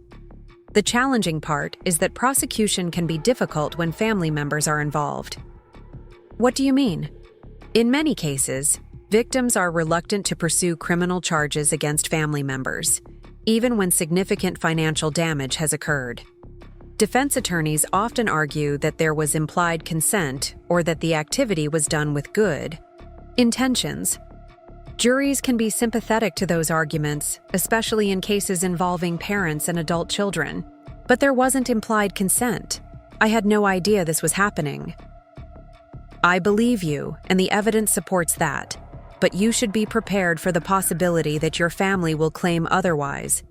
The challenging part is that prosecution can be difficult when family members are involved. What do you mean? In many cases, victims are reluctant to pursue criminal charges against family members, even when significant financial damage has occurred. Defense attorneys often argue that there was implied consent or that the activity was done with good intentions. Juries can be sympathetic to those arguments, especially in cases involving parents and adult children. But there wasn't implied consent. I had no idea this was happening. I believe you, and the evidence supports that. But you should be prepared for the possibility that your family will claim otherwise.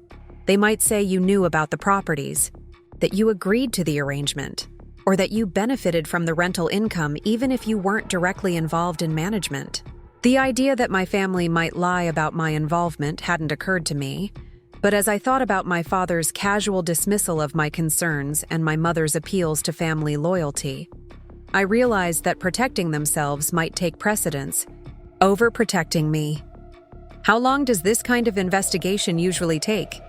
They might say you knew about the properties, that you agreed to the arrangement, or that you benefited from the rental income even if you weren't directly involved in management. The idea that my family might lie about my involvement hadn't occurred to me, but as I thought about my father's casual dismissal of my concerns and my mother's appeals to family loyalty, I realized that protecting themselves might take precedence over protecting me. How long does this kind of investigation usually take?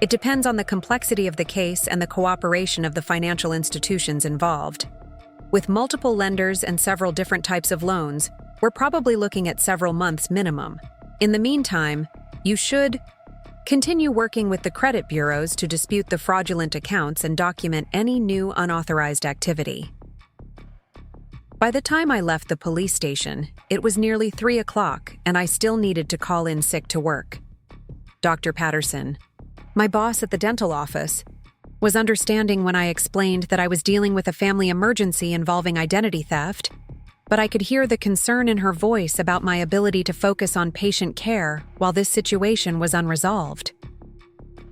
It depends on the complexity of the case and the cooperation of the financial institutions involved. With multiple lenders and several different types of loans, we're probably looking at several months minimum. In the meantime, you should continue working with the credit bureaus to dispute the fraudulent accounts and document any new unauthorized activity. By the time I left the police station, it was nearly 3 o'clock and I still needed to call in sick to work. Dr. Patterson, my boss at the dental office, was understanding when I explained that I was dealing with a family emergency involving identity theft, but I could hear the concern in her voice about my ability to focus on patient care while this situation was unresolved.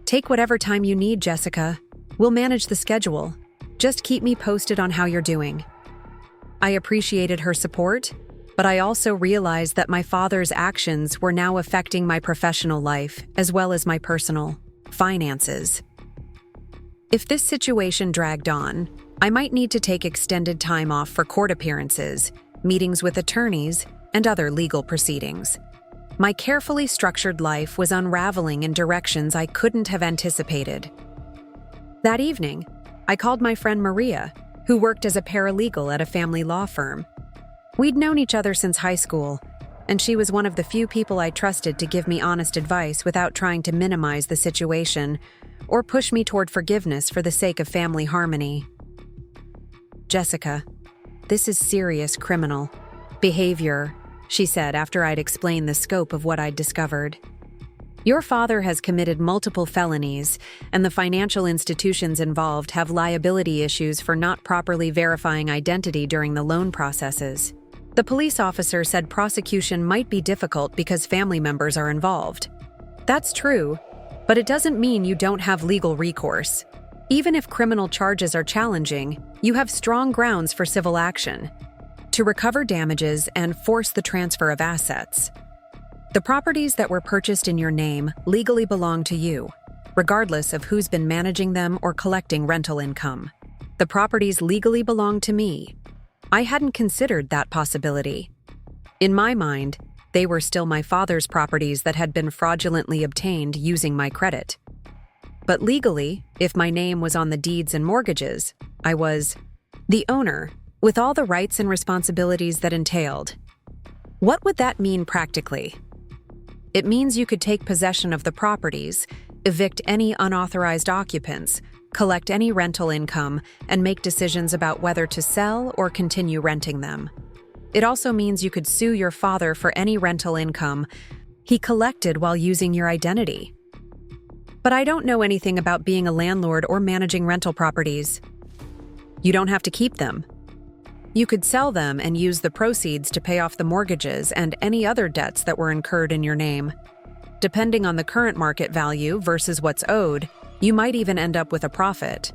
Take whatever time you need, Jessica. We'll manage the schedule. Just keep me posted on how you're doing. I appreciated her support, but I also realized that my father's actions were now affecting my professional life as well as my personal finances. If this situation dragged on, I might need to take extended time off for court appearances, meetings with attorneys, and other legal proceedings. My carefully structured life was unraveling in directions I couldn't have anticipated. That evening, I called my friend Maria, who worked as a paralegal at a family law firm. We'd known each other since high school, and she was one of the few people I trusted to give me honest advice without trying to minimize the situation or push me toward forgiveness for the sake of family harmony. Jessica, this is serious criminal behavior, she said after I'd explained the scope of what I'd discovered. Your father has committed multiple felonies, and the financial institutions involved have liability issues for not properly verifying identity during the loan processes. The police officer said prosecution might be difficult because family members are involved. That's true, but it doesn't mean you don't have legal recourse. Even if criminal charges are challenging, you have strong grounds for civil action to recover damages and force the transfer of assets. The properties that were purchased in your name legally belong to you, regardless of who's been managing them or collecting rental income. The properties legally belong to me. I hadn't considered that possibility. In my mind, they were still my father's properties that had been fraudulently obtained using my credit. But legally, if my name was on the deeds and mortgages, I was the owner, with all the rights and responsibilities that entailed. What would that mean practically? It means you could take possession of the properties, evict any unauthorized occupants, collect any rental income, and make decisions about whether to sell or continue renting them. It also means you could sue your father for any rental income he collected while using your identity. But I don't know anything about being a landlord or managing rental properties. You don't have to keep them. You could sell them and use the proceeds to pay off the mortgages and any other debts that were incurred in your name. Depending on the current market value versus what's owed, you might even end up with a profit.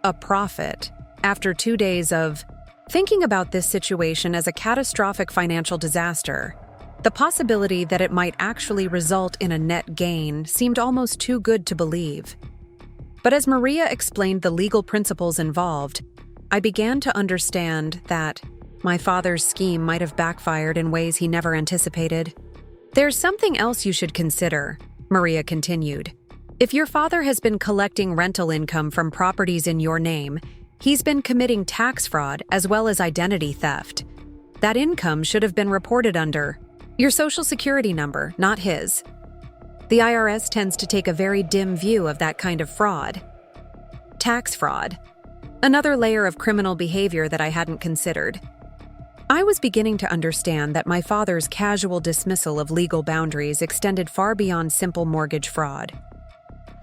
A profit, after 2 days of thinking about this situation as a catastrophic financial disaster. The possibility that it might actually result in a net gain seemed almost too good to believe. But as Maria explained the legal principles involved, I began to understand that my father's scheme might have backfired in ways he never anticipated. There's something else you should consider, Maria continued. If your father has been collecting rental income from properties in your name, he's been committing tax fraud as well as identity theft. That income should have been reported under your Social Security number, not his. The IRS tends to take a very dim view of that kind of fraud. Tax fraud. Another layer of criminal behavior that I hadn't considered. I was beginning to understand that my father's casual dismissal of legal boundaries extended far beyond simple mortgage fraud.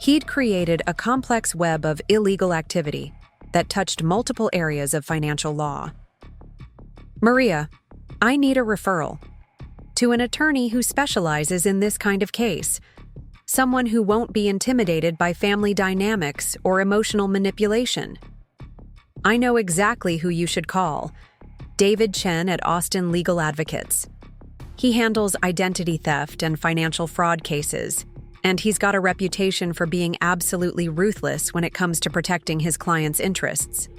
He'd created a complex web of illegal activity that touched multiple areas of financial law. Maria, I need a referral to an attorney who specializes in this kind of case. Someone who won't be intimidated by family dynamics or emotional manipulation. I know exactly who you should call. David Chen at Austin Legal Advocates. He handles identity theft and financial fraud cases, and he's got a reputation for being absolutely ruthless when it comes to protecting his clients' interests.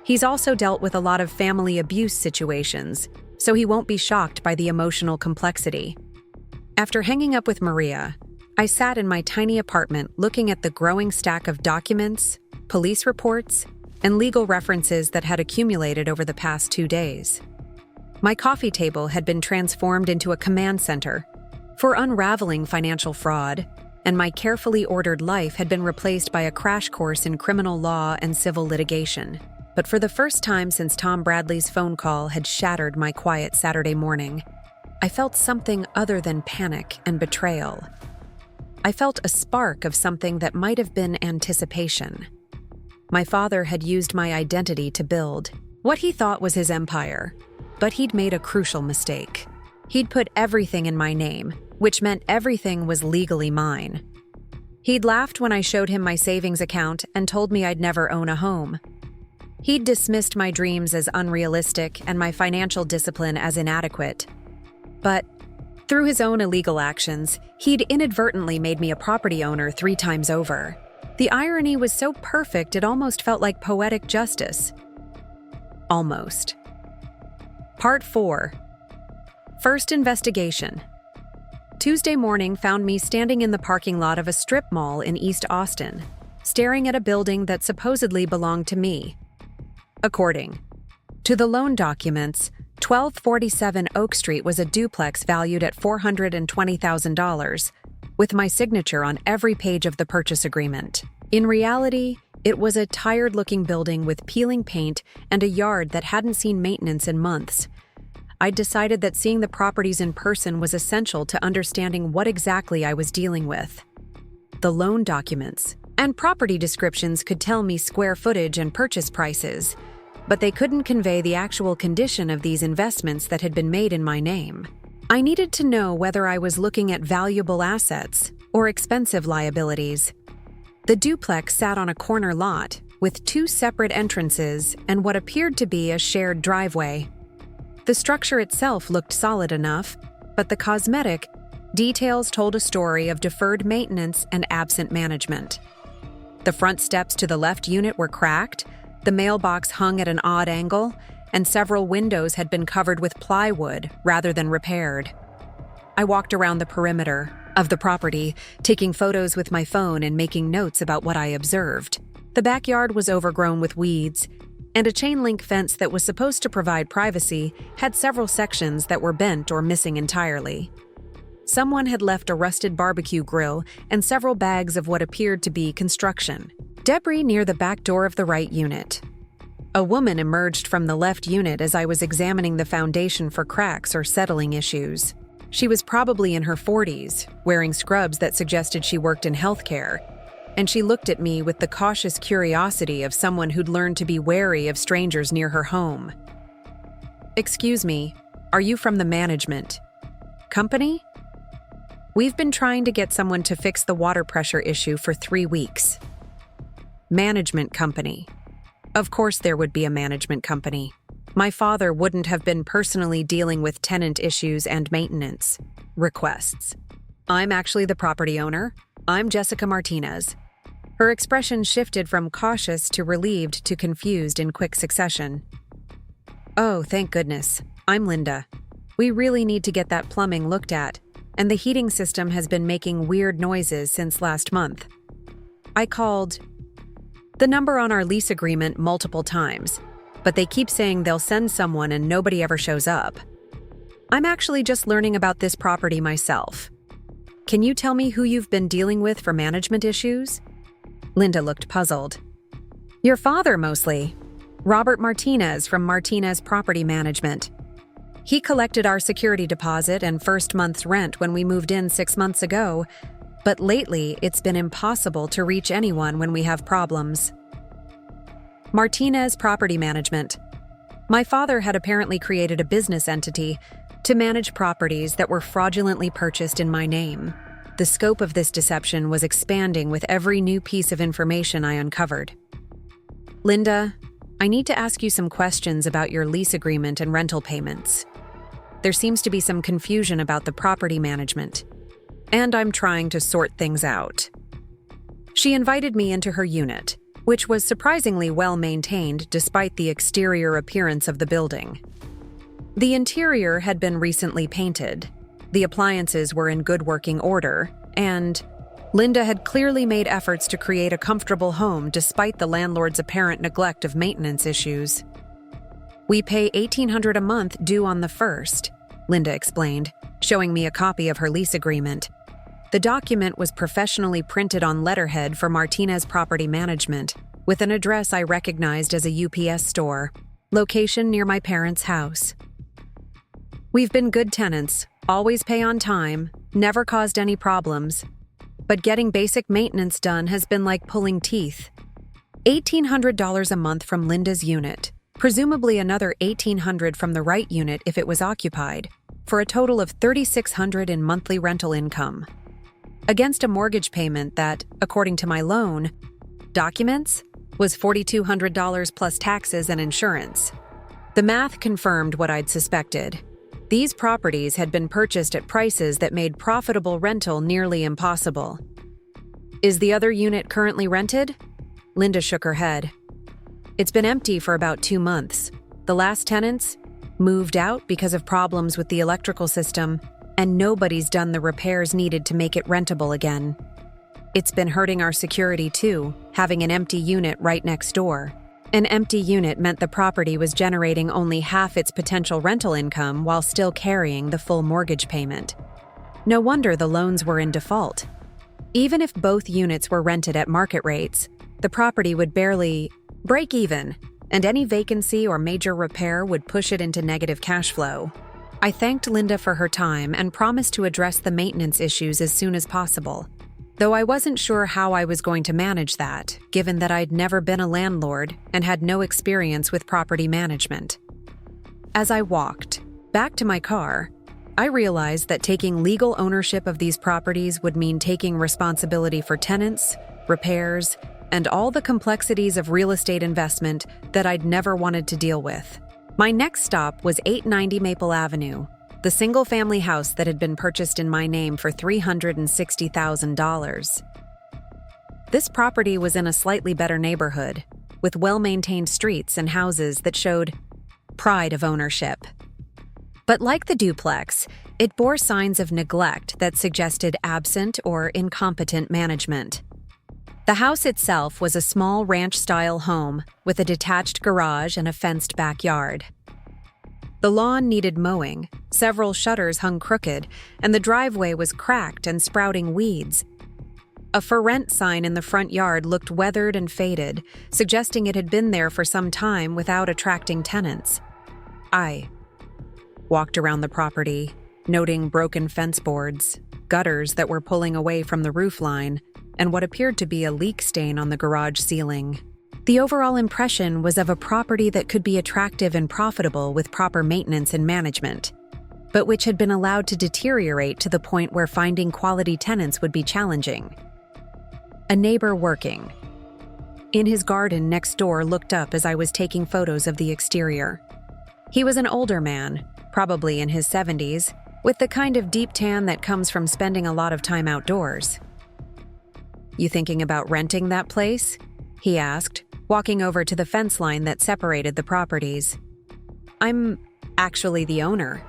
He's also dealt with a lot of family abuse situations, so he won't be shocked by the emotional complexity. After hanging up with Maria, I sat in my tiny apartment looking at the growing stack of documents, police reports, and legal references that had accumulated over the past 2 days. My coffee table had been transformed into a command center for unraveling financial fraud, and my carefully ordered life had been replaced by a crash course in criminal law and civil litigation. But for the first time since Tom Bradley's phone call had shattered my quiet Saturday morning, I felt something other than panic and betrayal. I felt a spark of something that might have been anticipation. My father had used my identity to build what he thought was his empire, but he'd made a crucial mistake. He'd put everything in my name, which meant everything was legally mine. He'd laughed when I showed him my savings account and told me I'd never own a home. He'd dismissed my dreams as unrealistic and my financial discipline as inadequate. But through his own illegal actions, he'd inadvertently made me a property owner 3 times over. The irony was so perfect it almost felt like poetic justice. Almost. Part 4. First investigation. Tuesday morning found me standing in the parking lot of a strip mall in East Austin, staring at a building that supposedly belonged to me. According to the loan documents, 1247 Oak Street was a duplex valued at $420,000, with my signature on every page of the purchase agreement. In reality, it was a tired-looking building with peeling paint and a yard that hadn't seen maintenance in months. I'd decided that seeing the properties in person was essential to understanding what exactly I was dealing with. The loan documents and property descriptions could tell me square footage and purchase prices, but they couldn't convey the actual condition of these investments that had been made in my name. I needed to know whether I was looking at valuable assets or expensive liabilities. The duplex sat on a corner lot with 2 separate entrances and what appeared to be a shared driveway. The structure itself looked solid enough, but the cosmetic details told a story of deferred maintenance and absent management. The front steps to the left unit were cracked, the mailbox hung at an odd angle, and several windows had been covered with plywood rather than repaired. I walked around the perimeter of the property, taking photos with my phone and making notes about what I observed. The backyard was overgrown with weeds, and a chain-link fence that was supposed to provide privacy had several sections that were bent or missing entirely. Someone had left a rusted barbecue grill and several bags of what appeared to be construction debris near the back door of the right unit. A woman emerged from the left unit as I was examining the foundation for cracks or settling issues. She was probably in her 40s, wearing scrubs that suggested she worked in healthcare, and she looked at me with the cautious curiosity of someone who'd learned to be wary of strangers near her home. "Excuse me, are you from the management company? We've been trying to get someone to fix the water pressure issue for 3 weeks." Management company. Of course there would be a management company. My father wouldn't have been personally dealing with tenant issues and maintenance requests. "I'm actually the property owner. I'm Jessica Martinez." Her expression shifted from cautious to relieved to confused in quick succession. "Oh, thank goodness. I'm Linda. We really need to get that plumbing looked at, and the heating system has been making weird noises since last month." I called the number on our lease agreement multiple times, but they keep saying they'll send someone and nobody ever shows up. "I'm actually just learning about this property myself. Can you tell me who you've been dealing with for management issues?" Linda looked puzzled. "Your father, mostly. Robert Martinez from Martinez Property Management. He collected our security deposit and first month's rent when we moved in 6 months ago, but lately it's been impossible to reach anyone when we have problems." Martinez Property Management. My father had apparently created a business entity to manage properties that were fraudulently purchased in my name. The scope of this deception was expanding with every new piece of information I uncovered. Linda, I need to ask you some questions about your lease agreement and rental payments. There seems to be some confusion about the property management, and I'm trying to sort things out. She invited me into her unit, which was surprisingly well maintained despite the exterior appearance of the building. The interior had been recently painted, the appliances were in good working order, and Linda had clearly made efforts to create a comfortable home despite the landlord's apparent neglect of maintenance issues. We pay $1,800 a month due on the 1st, Linda explained, showing me a copy of her lease agreement. The document was professionally printed on letterhead for Martinez Property Management, with an address I recognized as a UPS store, location near my parents' house. We've been good tenants, always pay on time, never caused any problems. But getting basic maintenance done has been like pulling teeth. $1,800 a month from Linda's unit, presumably another $1,800 from the right unit if it was occupied, for a total of $3,600 in monthly rental income. Against a mortgage payment that, according to my loan documents, was $4,200 plus taxes and insurance. The math confirmed what I'd suspected. These properties had been purchased at prices that made profitable rental nearly impossible. Is the other unit currently rented? Linda shook her head. It's been empty for about 2 months. The last tenants moved out because of problems with the electrical system, and nobody's done the repairs needed to make it rentable again. It's been hurting our security too, having an empty unit right next door. An empty unit meant the property was generating only half its potential rental income while still carrying the full mortgage payment. No wonder the loans were in default. Even if both units were rented at market rates, the property would barely break even, and any vacancy or major repair would push it into negative cash flow. I thanked Linda for her time and promised to address the maintenance issues as soon as possible, though I wasn't sure how I was going to manage that, given that I'd never been a landlord and had no experience with property management. As I walked back to my car, I realized that taking legal ownership of these properties would mean taking responsibility for tenants, repairs, and all the complexities of real estate investment that I'd never wanted to deal with. My next stop was 890 Maple Avenue, the single-family house that had been purchased in my name for $360,000. This property was in a slightly better neighborhood, with well-maintained streets and houses that showed pride of ownership. But like the duplex, it bore signs of neglect that suggested absent or incompetent management. The house itself was a small ranch-style home with a detached garage and a fenced backyard. The lawn needed mowing, several shutters hung crooked, and the driveway was cracked and sprouting weeds. A for rent sign in the front yard looked weathered and faded, suggesting it had been there for some time without attracting tenants. I walked around the property, noting broken fence boards, gutters that were pulling away from the roof line, and what appeared to be a leak stain on the garage ceiling. The overall impression was of a property that could be attractive and profitable with proper maintenance and management, but which had been allowed to deteriorate to the point where finding quality tenants would be challenging. A neighbor working in his garden next door looked up as I was taking photos of the exterior. He was an older man, probably in his 70s, with the kind of deep tan that comes from spending a lot of time outdoors. "You thinking about renting that place?" he asked, walking over to the fence line that separated the properties. "I'm actually the owner.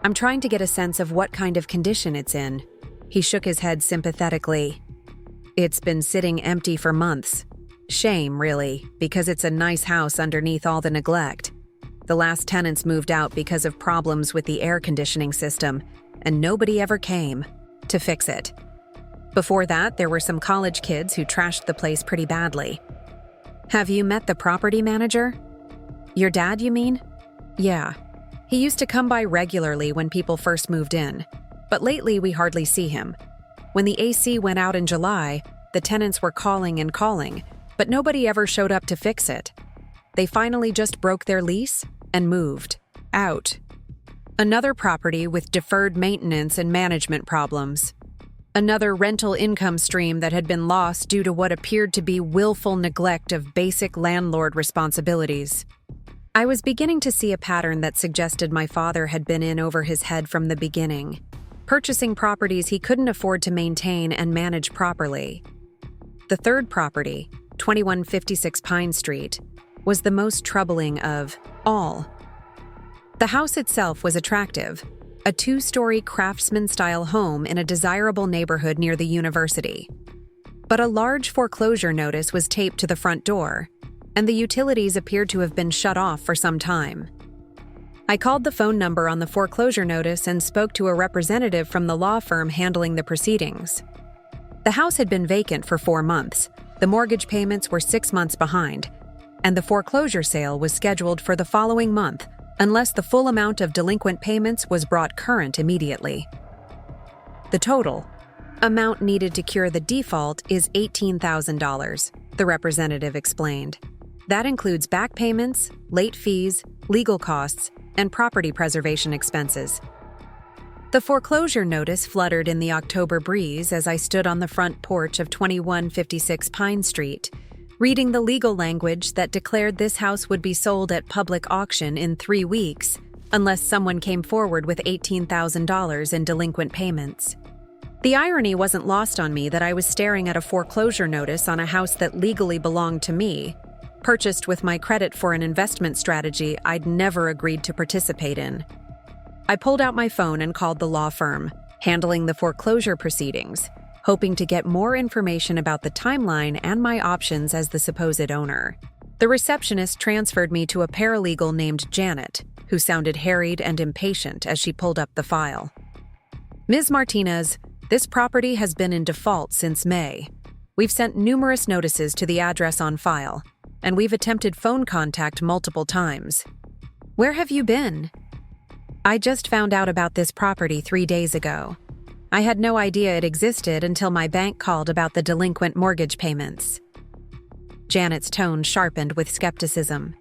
I'm trying to get a sense of what kind of condition it's in." He shook his head sympathetically. "It's been sitting empty for months. Shame, really, because it's a nice house underneath all the neglect. The last tenants moved out because of problems with the air conditioning system, and nobody ever came to fix it. Before that, there were some college kids who trashed the place pretty badly." "Have you met the property manager?" "Your dad, you mean?" "Yeah. He used to come by regularly when people first moved in, but lately we hardly see him. When the AC went out in July, the tenants were calling and calling, but nobody ever showed up to fix it. They finally just broke their lease and moved out." Another property with deferred maintenance and management problems. another rental income stream that had been lost due to what appeared to be willful neglect of basic landlord responsibilities. I was beginning to see a pattern that suggested my father had been in over his head from the beginning, purchasing properties he couldn't afford to maintain and manage properly. The third property, 2156 Pine Street, was the most troubling of all. The house itself was attractive, a 2-story craftsman-style home in a desirable neighborhood near the university. But a large foreclosure notice was taped to the front door, and the utilities appeared to have been shut off for some time. I called the phone number on the foreclosure notice and spoke to a representative from the law firm handling the proceedings. The house had been vacant for 4 months, the mortgage payments were 6 months behind, and the foreclosure sale was scheduled for the following month unless the full amount of delinquent payments was brought current immediately. The total amount needed to cure the default is $18,000, the representative explained. That includes back payments, late fees, legal costs, and property preservation expenses. The foreclosure notice fluttered in the October breeze as I stood on the front porch of 2156 Pine Street, reading the legal language that declared this house would be sold at public auction in 3 weeks unless someone came forward with $18,000 in delinquent payments. The irony wasn't lost on me that I was staring at a foreclosure notice on a house that legally belonged to me, purchased with my credit for an investment strategy I'd never agreed to participate in. I pulled out my phone and called the law firm, handling the foreclosure proceedings, hoping to get more information about the timeline and my options as the supposed owner. The receptionist transferred me to a paralegal named Janet, who sounded harried and impatient as she pulled up the file. Ms. Martinez, this property has been in default since May. We've sent numerous notices to the address on file, and we've attempted phone contact multiple times. Where have you been? I just found out about this property 3 days ago. I had no idea it existed until my bank called about the delinquent mortgage payments. Janet's tone sharpened with skepticism.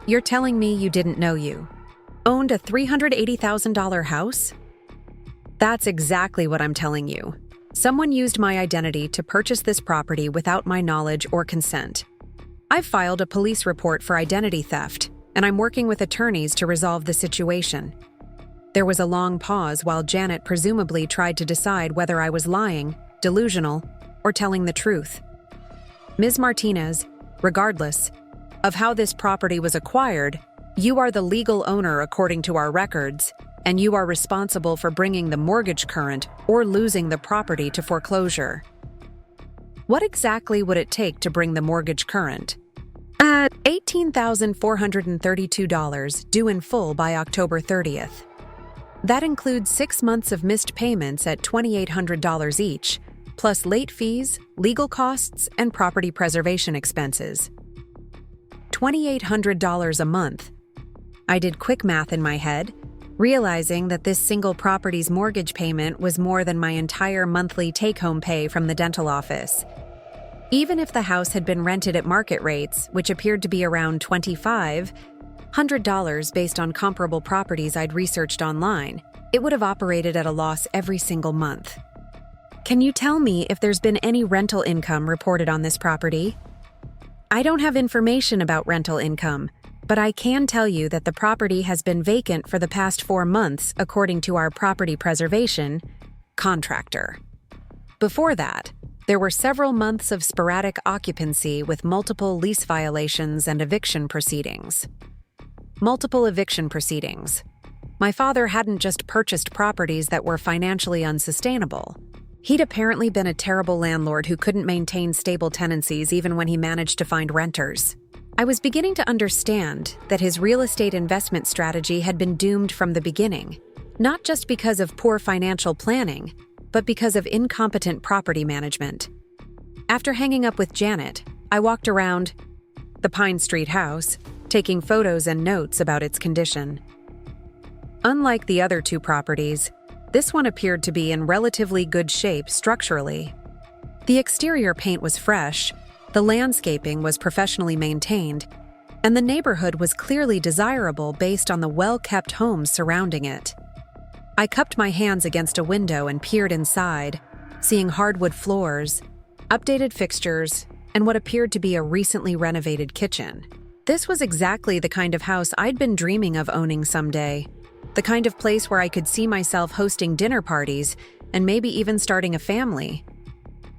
You're telling me you didn't know you owned a $380,000 house? That's exactly what I'm telling you. Someone used my identity to purchase this property without my knowledge or consent. I've filed a police report for identity theft, and I'm working with attorneys to resolve the situation. There was a long pause while Janet presumably tried to decide whether I was lying, delusional, or telling the truth. Ms. Martinez, regardless of how this property was acquired, you are the legal owner according to our records, and you are responsible for bringing the mortgage current or losing the property to foreclosure. What exactly would it take to bring the mortgage current? $18,432 due in full by October 30th. That includes 6 months of missed payments at $2,800 each, plus late fees, legal costs, and property preservation expenses. $2,800 a month. I did quick math in my head, realizing that this single property's mortgage payment was more than my entire monthly take-home pay from the dental office. Even if the house had been rented at market rates, which appeared to be around $2,500 based on comparable properties I'd researched online, it would have operated at a loss every single month. Can you tell me if there's been any rental income reported on this property? I don't have information about rental income, but I can tell you that the property has been vacant for the past 4 months according to our property preservation contractor. Before that, there were several months of sporadic occupancy with multiple lease violations and eviction proceedings. Multiple eviction proceedings. My father hadn't just purchased properties that were financially unsustainable. He'd apparently been a terrible landlord who couldn't maintain stable tenancies even when he managed to find renters. I was beginning to understand that his real estate investment strategy had been doomed from the beginning, not just because of poor financial planning, but because of incompetent property management. After hanging up with Janet, I walked around the Pine Street house, taking photos and notes about its condition. Unlike the other 2 properties, this one appeared to be in relatively good shape structurally. The exterior paint was fresh, the landscaping was professionally maintained, and the neighborhood was clearly desirable based on the well-kept homes surrounding it. I cupped my hands against a window and peered inside, seeing hardwood floors, updated fixtures, and what appeared to be a recently renovated kitchen. This was exactly the kind of house I'd been dreaming of owning someday. The kind of place where I could see myself hosting dinner parties and maybe even starting a family.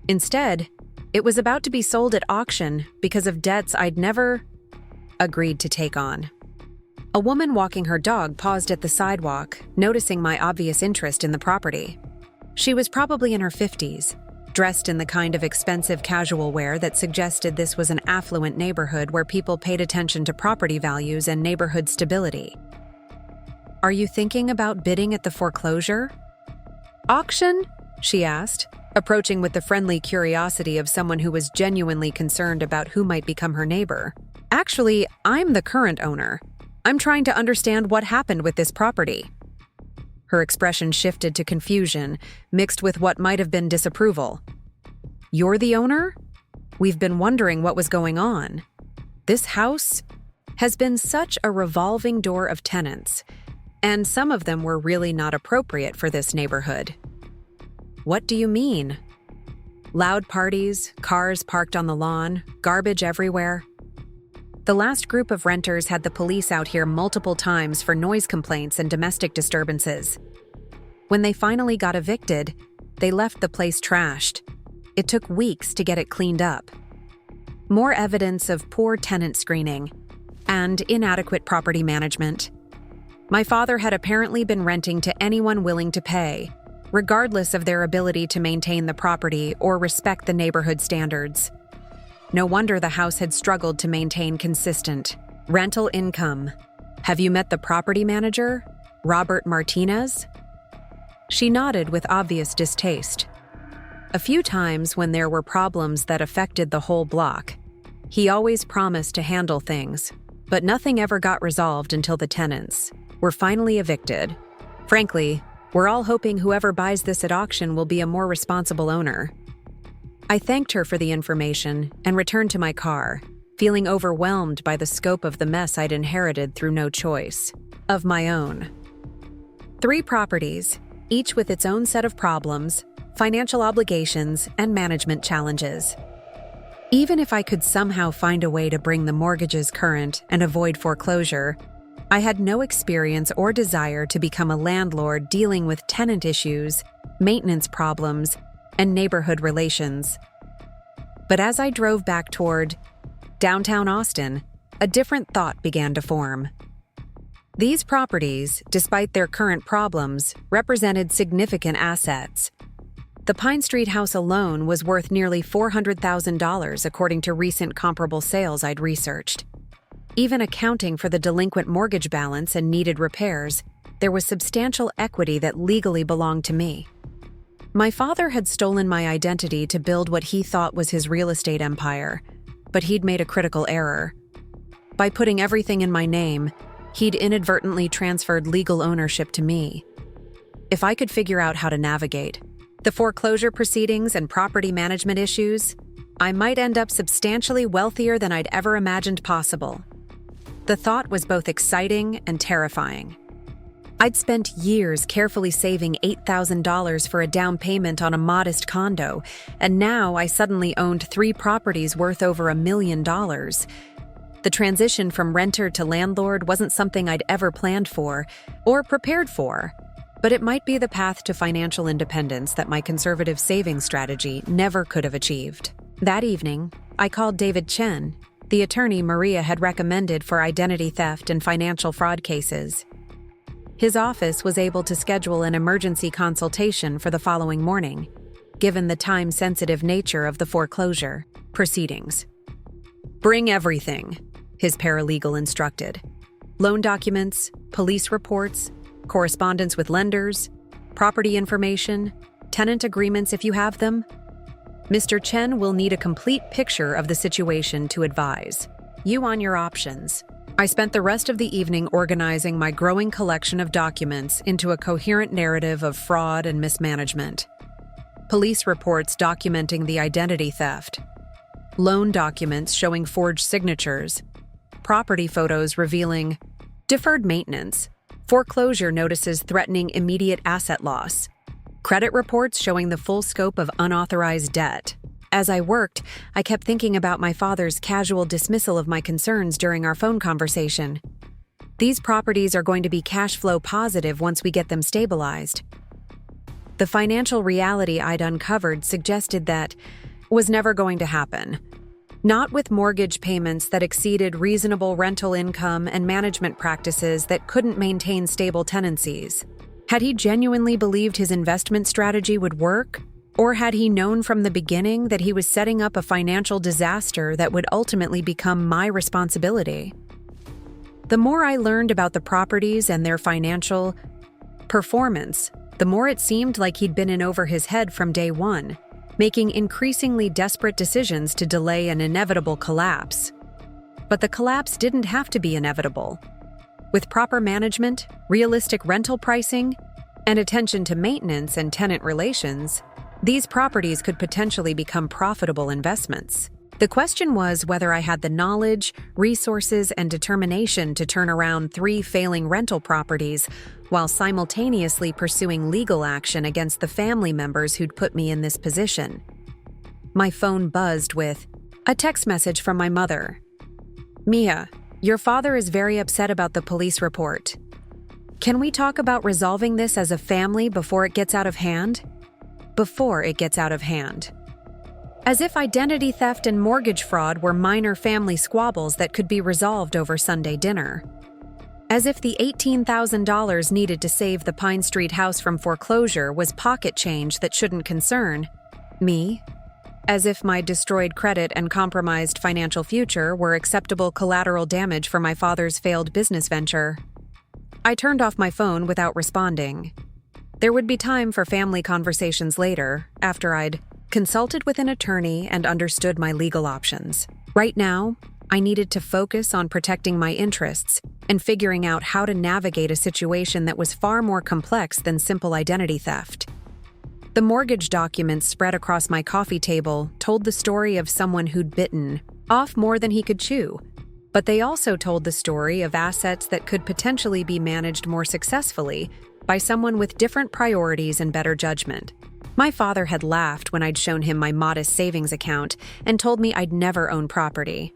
Instead, it was about to be sold at auction because of debts I'd never agreed to take on. A woman walking her dog paused at the sidewalk, noticing my obvious interest in the property. She was probably in her 50s, dressed in the kind of expensive casual wear that suggested this was an affluent neighborhood where people paid attention to property values and neighborhood stability. "Are you thinking about bidding at the foreclosure auction?" she asked, approaching with the friendly curiosity of someone who was genuinely concerned about who might become her neighbor. "Actually, I'm the current owner. I'm trying to understand what happened with this property." Her expression shifted to confusion, mixed with what might have been disapproval. "You're the owner? We've been wondering what was going on. This house has been such a revolving door of tenants, and some of them were really not appropriate for this neighborhood." "What do you mean?" "Loud parties, cars parked on the lawn, garbage everywhere. The last group of renters had the police out here multiple times for noise complaints and domestic disturbances. When they finally got evicted, they left the place trashed. It took weeks to get it cleaned up. More evidence of poor tenant screening and inadequate property management. My father had apparently been renting to anyone willing to pay, regardless of their ability to maintain the property or respect the neighborhood standards. No wonder the house had struggled to maintain consistent rental income. Have you met the property manager, Robert Martinez?" She nodded with obvious distaste. "A few times when there were problems that affected the whole block. He always promised to handle things, but nothing ever got resolved until the tenants were finally evicted. Frankly, we're all hoping whoever buys this at auction will be a more responsible owner." I thanked her for the information and returned to my car, feeling overwhelmed by the scope of the mess I'd inherited through no choice of my own. 3 properties, each with its own set of problems, financial obligations, and management challenges. Even if I could somehow find a way to bring the mortgages current and avoid foreclosure, I had no experience or desire to become a landlord dealing with tenant issues, maintenance problems, and neighborhood relations. But as I drove back toward downtown Austin, a different thought began to form. These properties, despite their current problems, represented significant assets. The Pine Street house alone was worth nearly $400,000 according to recent comparable sales I'd researched. Even accounting for the delinquent mortgage balance and needed repairs, there was substantial equity that legally belonged to me. My father had stolen my identity to build what he thought was his real estate empire, but he'd made a critical error. By putting everything in my name, he'd inadvertently transferred legal ownership to me. If I could figure out how to navigate the foreclosure proceedings and property management issues, I might end up substantially wealthier than I'd ever imagined possible. The thought was both exciting and terrifying. I'd spent years carefully saving $8,000 for a down payment on a modest condo, and now I suddenly owned 3 properties worth over $1 million. The transition from renter to landlord wasn't something I'd ever planned for or prepared for, but it might be the path to financial independence that my conservative savings strategy never could have achieved. That evening, I called David Chen, the attorney Maria had recommended for identity theft and financial fraud cases. His office was able to schedule an emergency consultation for the following morning, given the time-sensitive nature of the foreclosure proceedings. "Bring everything," his paralegal instructed. "Loan documents, police reports, correspondence with lenders, property information, tenant agreements if you have them. Mr. Chen will need a complete picture of the situation to advise you on your options." I spent the rest of the evening organizing my growing collection of documents into a coherent narrative of fraud and mismanagement. Police reports documenting the identity theft, loan documents showing forged signatures, property photos revealing deferred maintenance, foreclosure notices threatening immediate asset loss, Credit reports showing the full scope of unauthorized debt. As I worked, I kept thinking about my father's casual dismissal of my concerns during our phone conversation. These properties are going to be cash flow positive once we get them stabilized. The financial reality I'd uncovered suggested that was never going to happen. Not with mortgage payments that exceeded reasonable rental income and management practices that couldn't maintain stable tenancies. Had he genuinely believed his investment strategy would work? Or had he known from the beginning that he was setting up a financial disaster that would ultimately become my responsibility? The more I learned about the properties and their financial performance, the more it seemed like he'd been in over his head from day one, making increasingly desperate decisions to delay an inevitable collapse. But the collapse didn't have to be inevitable. With proper management, realistic rental pricing, and attention to maintenance and tenant relations, these properties could potentially become profitable investments. The question was whether I had the knowledge, resources, and determination to turn around 3 failing rental properties while simultaneously pursuing legal action against the family members who'd put me in this position. My phone buzzed with a text message from my mother. "Mia, your father is very upset about the police report. Can we talk about resolving this as a family before it gets out of hand?" Before it gets out of hand. As if identity theft and mortgage fraud were minor family squabbles that could be resolved over Sunday dinner. As if the $18,000 needed to save the Pine Street house from foreclosure was pocket change that shouldn't concern me. As if my destroyed credit and compromised financial future were acceptable collateral damage for my father's failed business venture. I turned off my phone without responding. There would be time for family conversations later, after I'd consulted with an attorney and understood my legal options. Right now, I needed to focus on protecting my interests and figuring out how to navigate a situation that was far more complex than simple identity theft. The mortgage documents spread across my coffee table told the story of someone who'd bitten off more than he could chew, but they also told the story of assets that could potentially be managed more successfully by someone with different priorities and better judgment. My father had laughed when I'd shown him my modest savings account and told me I'd never own property.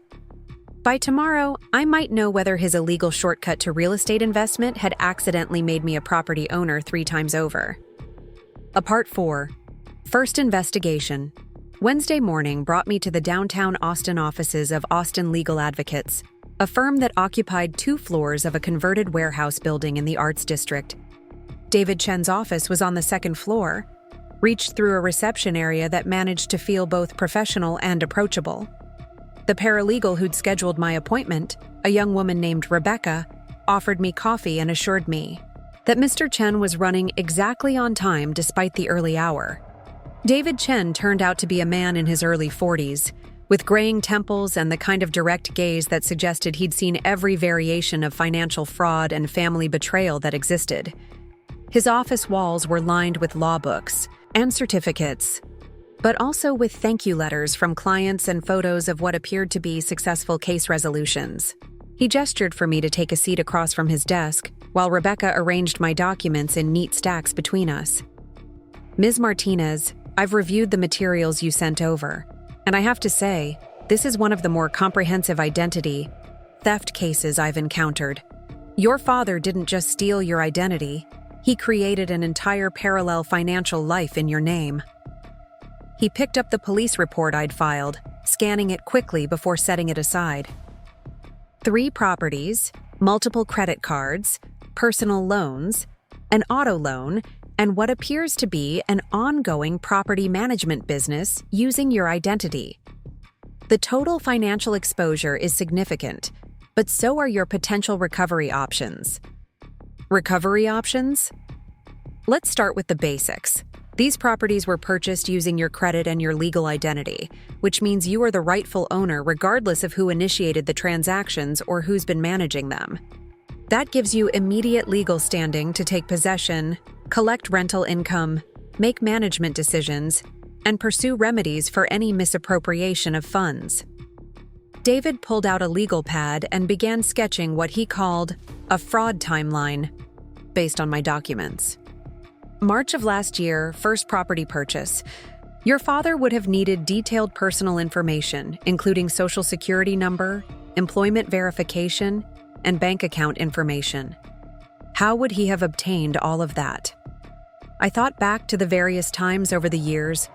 By tomorrow, I might know whether his illegal shortcut to real estate investment had accidentally made me a property owner 3 times over. Part 4. First investigation. Wednesday morning brought me to the downtown Austin offices of Austin Legal Advocates, a firm that occupied 2 floors of a converted warehouse building in the Arts District. David Chen's office was on the 2nd floor, reached through a reception area that managed to feel both professional and approachable. The paralegal who'd scheduled my appointment, a young woman named Rebecca, offered me coffee and assured me that Mr. Chen was running exactly on time despite the early hour. David Chen turned out to be a man in his early 40s, with graying temples and the kind of direct gaze that suggested he'd seen every variation of financial fraud and family betrayal that existed. His office walls were lined with law books and certificates, but also with thank you letters from clients and photos of what appeared to be successful case resolutions. He gestured for me to take a seat across from his desk, while Rebecca arranged my documents in neat stacks between us. "Ms. Martinez, I've reviewed the materials you sent over, and I have to say, this is one of the more comprehensive identity theft cases I've encountered. Your father didn't just steal your identity, he created an entire parallel financial life in your name." He picked up the police report I'd filed, scanning it quickly before setting it aside. 3 properties, multiple credit cards, personal loans, an auto loan, and what appears to be an ongoing property management business using your identity. The total financial exposure is significant, but so are your potential recovery options. Recovery options? Let's start with the basics. These properties were purchased using your credit and your legal identity, which means you are the rightful owner regardless of who initiated the transactions or who's been managing them. That gives you immediate legal standing to take possession, collect rental income, make management decisions, and pursue remedies for any misappropriation of funds. David pulled out a legal pad and began sketching what he called a fraud timeline based on my documents. March of last year, first property purchase. Your father would have needed detailed personal information, including social security number, employment verification, and bank account information. How would he have obtained all of that? I thought back to the various times over the years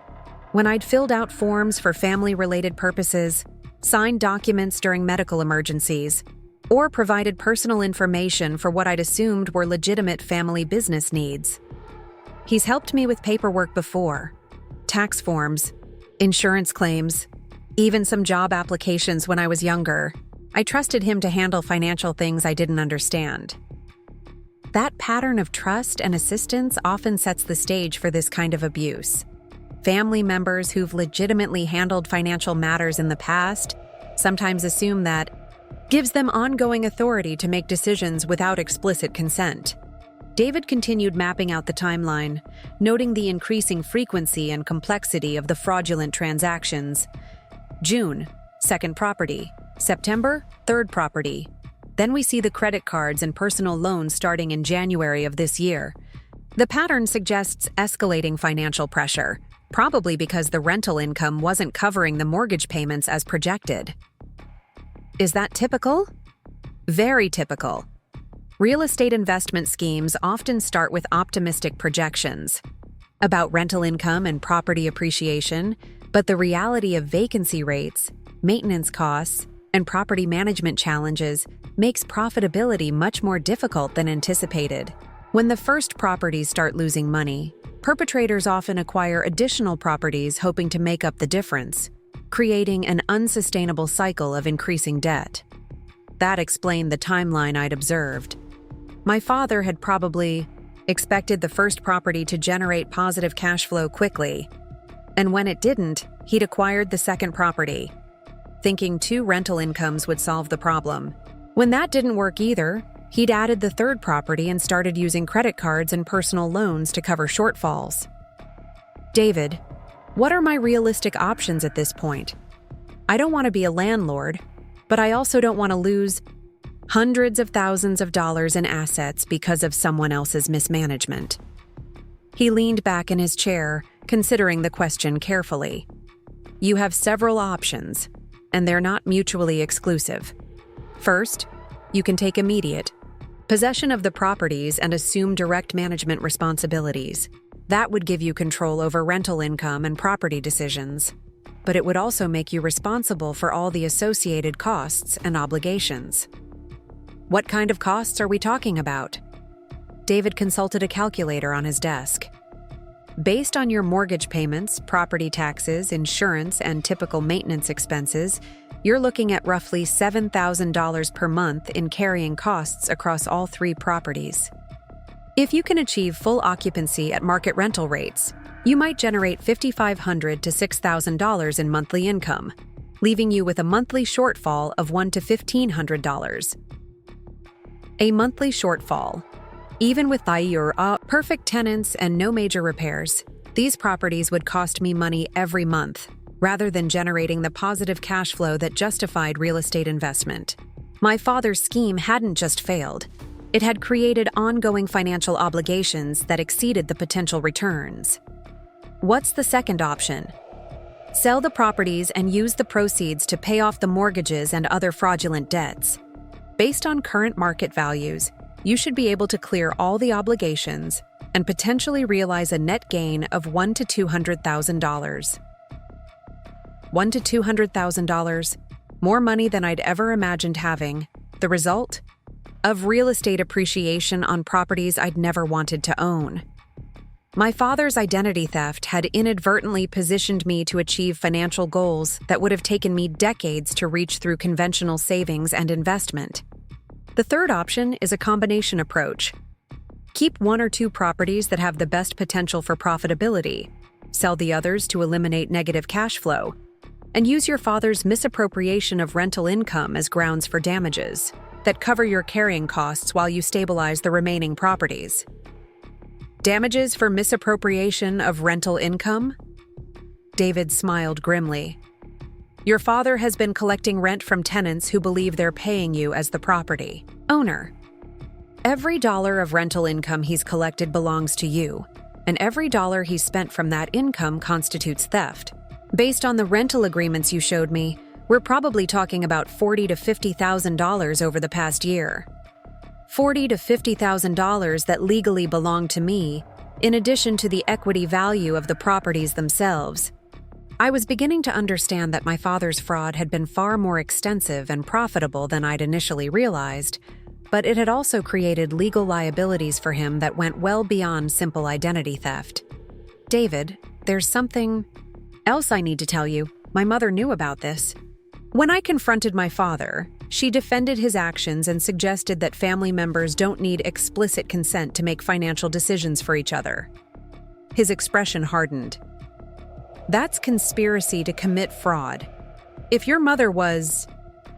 when I'd filled out forms for family-related purposes, signed documents during medical emergencies, or provided personal information for what I'd assumed were legitimate family business needs. He's helped me with paperwork before, tax forms, insurance claims, even some job applications when I was younger. I trusted him to handle financial things I didn't understand. That pattern of trust and assistance often sets the stage for this kind of abuse. Family members who've legitimately handled financial matters in the past sometimes assume that gives them ongoing authority to make decisions without explicit consent. David continued mapping out the timeline, noting the increasing frequency and complexity of the fraudulent transactions. June, second property. September, third property. Then we see the credit cards and personal loans starting in January of this year. The pattern suggests escalating financial pressure, probably because the rental income wasn't covering the mortgage payments as projected. Is that typical? Very typical. Real estate investment schemes often start with optimistic projections about rental income and property appreciation, but the reality of vacancy rates, maintenance costs, and property management challenges makes profitability much more difficult than anticipated. When the first properties start losing money, perpetrators often acquire additional properties hoping to make up the difference, creating an unsustainable cycle of increasing debt. That explained the timeline I'd observed. My father had probably expected the first property to generate positive cash flow quickly, and when it didn't, he'd acquired the second property, thinking 2 rental incomes would solve the problem. When that didn't work either, he'd added the third property and started using credit cards and personal loans to cover shortfalls. David, what are my realistic options at this point? I don't want to be a landlord, but I also don't want to lose hundreds of thousands of dollars in assets because of someone else's mismanagement. He leaned back in his chair, considering the question carefully. You have several options, and they're not mutually exclusive. First, you can take immediate possession of the properties and assume direct management responsibilities. That would give you control over rental income and property decisions, but it would also make you responsible for all the associated costs and obligations. What kind of costs are we talking about? David consulted a calculator on his desk. Based on your mortgage payments, property taxes, insurance, and typical maintenance expenses, you're looking at roughly $7,000 per month in carrying costs across all 3 properties. If you can achieve full occupancy at market rental rates, you might generate $5,500 to $6,000 in monthly income, leaving you with a monthly shortfall of $1,000 to $1,500. A monthly shortfall. Even with your perfect tenants and no major repairs, these properties would cost me money every month, rather than generating the positive cash flow that justified real estate investment. My father's scheme hadn't just failed. It had created ongoing financial obligations that exceeded the potential returns. What's the second option? Sell the properties and use the proceeds to pay off the mortgages and other fraudulent debts. Based on current market values, you should be able to clear all the obligations and potentially realize a net gain of $1,000 to $200,000. $1,000 to $200,000, more money than I'd ever imagined having. The result? Of real estate appreciation on properties I'd never wanted to own. My father's identity theft had inadvertently positioned me to achieve financial goals that would have taken me decades to reach through conventional savings and investment. The third option is a combination approach. Keep 1 or 2 properties that have the best potential for profitability, sell the others to eliminate negative cash flow, and use your father's misappropriation of rental income as grounds for damages that cover your carrying costs while you stabilize the remaining properties. Damages for misappropriation of rental income? David smiled grimly. Your father has been collecting rent from tenants who believe they're paying you as the property owner. Every dollar of rental income he's collected belongs to you, and every dollar he spent from that income constitutes theft. Based on the rental agreements you showed me, we're probably talking about $40,000 to $50,000 over the past year. $40,000 to $50,000 that legally belong to me, in addition to the equity value of the properties themselves. I was beginning to understand that my father's fraud had been far more extensive and profitable than I'd initially realized, but it had also created legal liabilities for him that went well beyond simple identity theft. David, there's something else I need to tell you. My mother knew about this. When I confronted my father, she defended his actions and suggested that family members don't need explicit consent to make financial decisions for each other. His expression hardened. That's conspiracy to commit fraud. If your mother was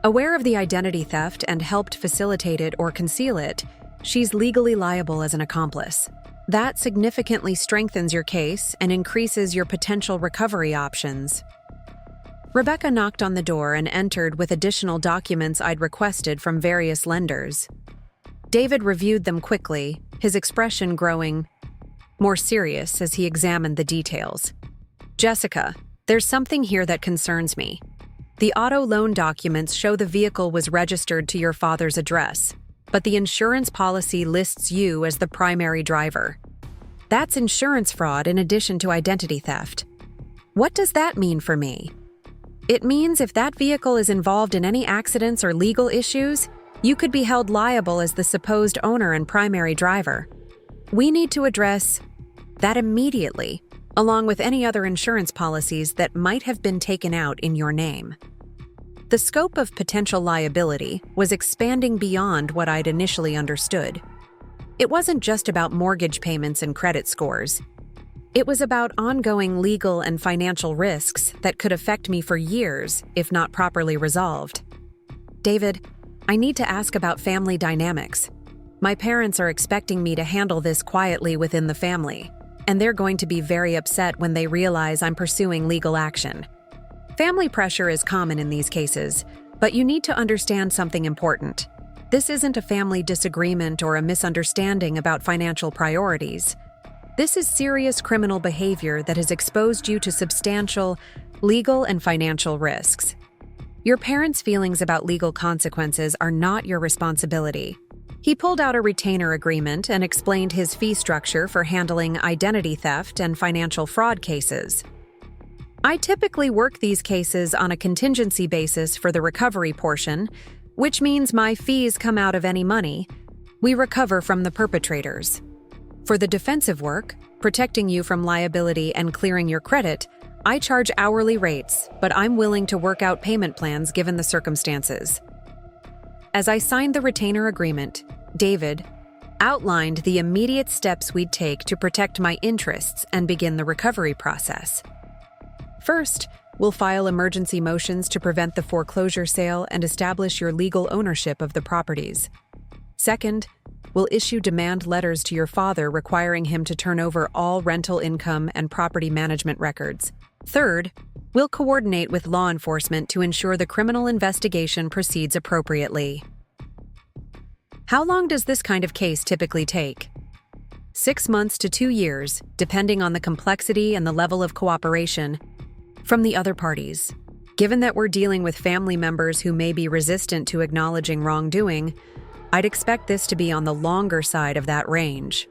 aware of the identity theft and helped facilitate it or conceal it, she's legally liable as an accomplice. That significantly strengthens your case and increases your potential recovery options. Rebecca knocked on the door and entered with additional documents I'd requested from various lenders. David reviewed them quickly, his expression growing more serious as he examined the details. Jessica, there's something here that concerns me. The auto loan documents show the vehicle was registered to your father's address, but the insurance policy lists you as the primary driver. That's insurance fraud in addition to identity theft. What does that mean for me? It means if that vehicle is involved in any accidents or legal issues, you could be held liable as the supposed owner and primary driver. We need to address that immediately, along with any other insurance policies that might have been taken out in your name. The scope of potential liability was expanding beyond what I'd initially understood. It wasn't just about mortgage payments and credit scores. It was about ongoing legal and financial risks that could affect me for years if not properly resolved. David, I need to ask about family dynamics. My parents are expecting me to handle this quietly within the family, and they're going to be very upset when they realize I'm pursuing legal action. Family pressure is common in these cases, but you need to understand something important. This isn't a family disagreement or a misunderstanding about financial priorities. This is serious criminal behavior that has exposed you to substantial legal and financial risks. Your parents' feelings about legal consequences are not your responsibility. He pulled out a retainer agreement and explained his fee structure for handling identity theft and financial fraud cases. I typically work these cases on a contingency basis for the recovery portion, which means my fees come out of any money we recover from the perpetrators. For the defensive work, protecting you from liability and clearing your credit, I charge hourly rates, but I'm willing to work out payment plans given the circumstances. As I signed the retainer agreement, David outlined the immediate steps we'd take to protect my interests and begin the recovery process. First, we'll file emergency motions to prevent the foreclosure sale and establish your legal ownership of the properties. Second, we'll issue demand letters to your father requiring him to turn over all rental income and property management records. Third, we'll coordinate with law enforcement to ensure the criminal investigation proceeds appropriately. How long does this kind of case typically take? 6 months to 2 years, depending on the complexity and the level of cooperation from the other parties. Given that we're dealing with family members who may be resistant to acknowledging wrongdoing, I'd expect this to be on the longer side of that range.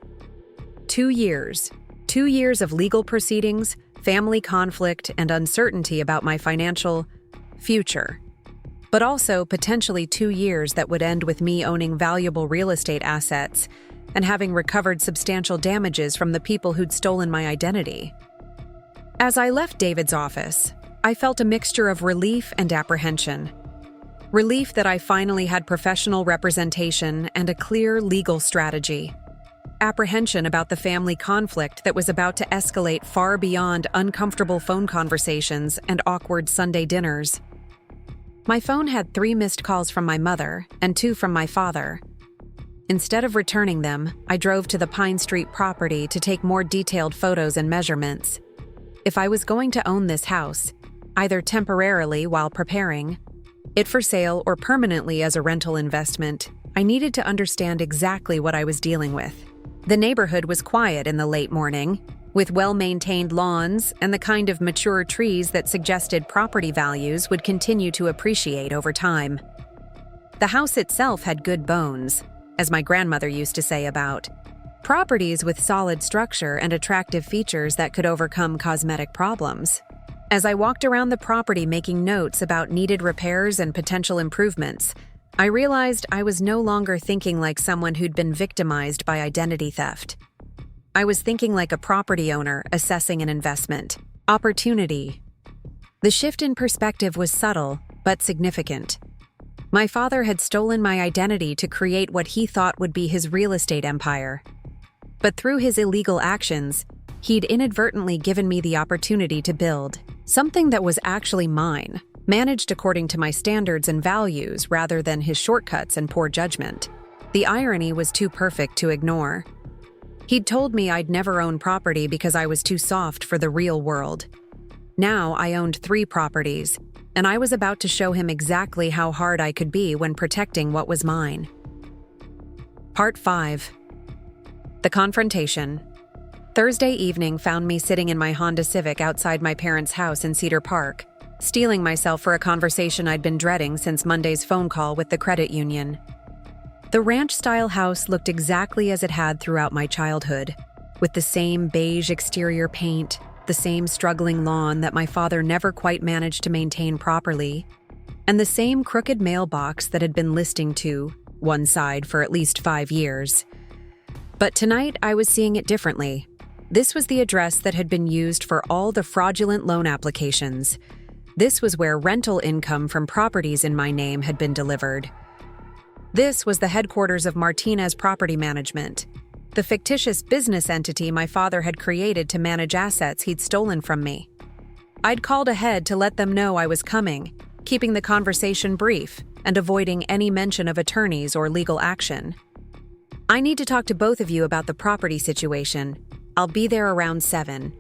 2 years. 2 years of legal proceedings, family conflict, and uncertainty about my financial future. But also potentially 2 years that would end with me owning valuable real estate assets and having recovered substantial damages from the people who'd stolen my identity. As I left David's office, I felt a mixture of relief and apprehension. Relief that I finally had professional representation and a clear legal strategy. Apprehension about the family conflict that was about to escalate far beyond uncomfortable phone conversations and awkward Sunday dinners. My phone had 3 missed calls from my mother and 2 from my father. Instead of returning them, I drove to the Pine Street property to take more detailed photos and measurements. If I was going to own this house, either temporarily while preparing it for sale or permanently as a rental investment, I needed to understand exactly what I was dealing with. The neighborhood was quiet in the late morning, with well-maintained lawns and the kind of mature trees that suggested property values would continue to appreciate over time. The house itself had good bones, as my grandmother used to say about properties with solid structure and attractive features that could overcome cosmetic problems. As I walked around the property making notes about needed repairs and potential improvements, I realized I was no longer thinking like someone who'd been victimized by identity theft. I was thinking like a property owner assessing an investment opportunity. The shift in perspective was subtle, but significant. My father had stolen my identity to create what he thought would be his real estate empire. But through his illegal actions, he'd inadvertently given me the opportunity to build something that was actually mine, managed according to my standards and values rather than his shortcuts and poor judgment. The irony was too perfect to ignore. He'd told me I'd never own property because I was too soft for the real world. Now I owned 3 properties, and I was about to show him exactly how hard I could be when protecting what was mine. Part 5. The Confrontation. Thursday evening found me sitting in my Honda Civic outside my parents' house in Cedar Park, steeling myself for a conversation I'd been dreading since Monday's phone call with the credit union. The ranch-style house looked exactly as it had throughout my childhood, with the same beige exterior paint, the same struggling lawn that my father never quite managed to maintain properly, and the same crooked mailbox that had been listing to one side for at least 5 years. But tonight I was seeing it differently. This was the address that had been used for all the fraudulent loan applications. This was where rental income from properties in my name had been delivered. This was the headquarters of Martinez Property Management, the fictitious business entity my father had created to manage assets he'd stolen from me. I'd called ahead to let them know I was coming, keeping the conversation brief and avoiding any mention of attorneys or legal action. I need to talk to both of you about the property situation. I'll be there around 7.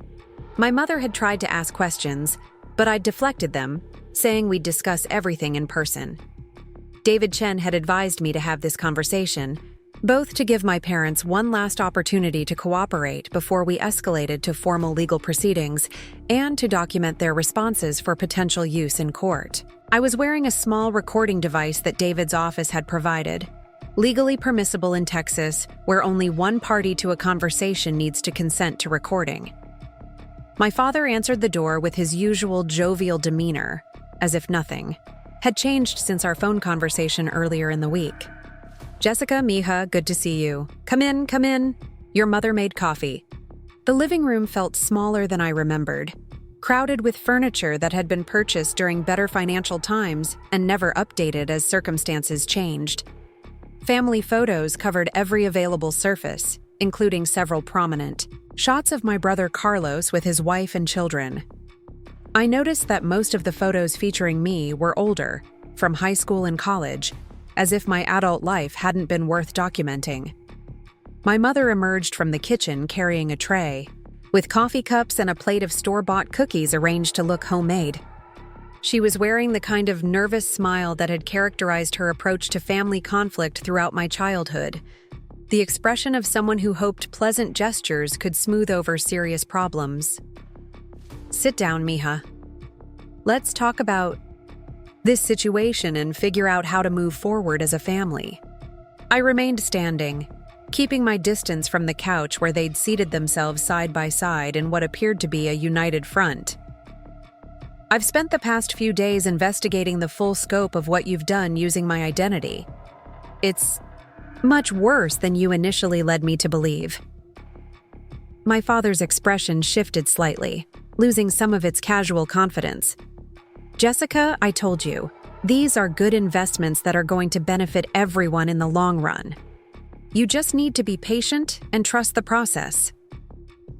My mother had tried to ask questions, but I'd deflected them, saying we'd discuss everything in person. David Chen had advised me to have this conversation, both to give my parents one last opportunity to cooperate before we escalated to formal legal proceedings, and to document their responses for potential use in court. I was wearing a small recording device that David's office had provided, legally permissible in Texas, where only one party to a conversation needs to consent to recording. My father answered the door with his usual jovial demeanor, as if nothing had changed since our phone conversation earlier in the week. "Jessica, mija, good to see you. Come in, come in. Your mother made coffee." The living room felt smaller than I remembered, crowded with furniture that had been purchased during better financial times and never updated as circumstances changed. Family photos covered every available surface, including several prominent shots of my brother Carlos with his wife and children. I noticed that most of the photos featuring me were older, from high school and college, as if my adult life hadn't been worth documenting. My mother emerged from the kitchen carrying a tray, with coffee cups and a plate of store-bought cookies arranged to look homemade. She was wearing the kind of nervous smile that had characterized her approach to family conflict throughout my childhood, the expression of someone who hoped pleasant gestures could smooth over serious problems. "Sit down, mija. Let's talk about this situation and figure out how to move forward as a family." I remained standing, keeping my distance from the couch where they'd seated themselves side by side in what appeared to be a united front. "I've spent the past few days investigating the full scope of what you've done using my identity. It's much worse than you initially led me to believe." My father's expression shifted slightly, losing some of its casual confidence. "Jessica, I told you, these are good investments that are going to benefit everyone in the long run. You just need to be patient and trust the process."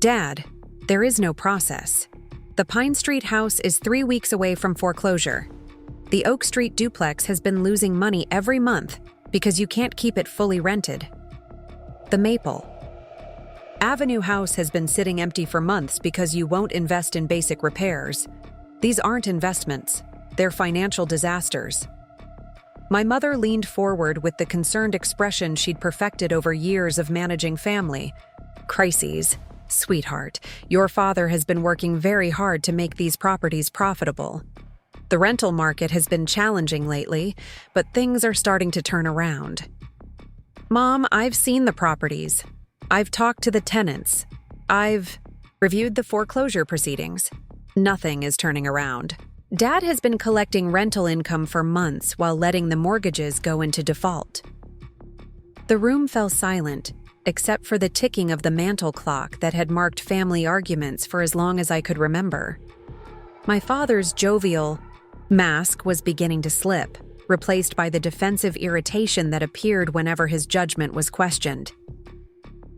"Dad, there is no process. The Pine Street house is 3 weeks away from foreclosure. The Oak Street duplex has been losing money every month because you can't keep it fully rented. The Maple Avenue house has been sitting empty for months because you won't invest in basic repairs. These aren't investments, they're financial disasters." My mother leaned forward with the concerned expression she'd perfected over years of managing family. Crises. Sweetheart, your father has been working very hard to make these properties profitable. The rental market has been challenging lately, but things are starting to turn around. Mom, I've seen the properties. I've talked to the tenants. I've reviewed the foreclosure proceedings. Nothing is turning around. Dad has been collecting rental income for months while letting the mortgages go into default. The room fell silent, except for the ticking of the mantel clock that had marked family arguments for as long as I could remember. My father's jovial mask was beginning to slip, replaced by the defensive irritation that appeared whenever his judgment was questioned.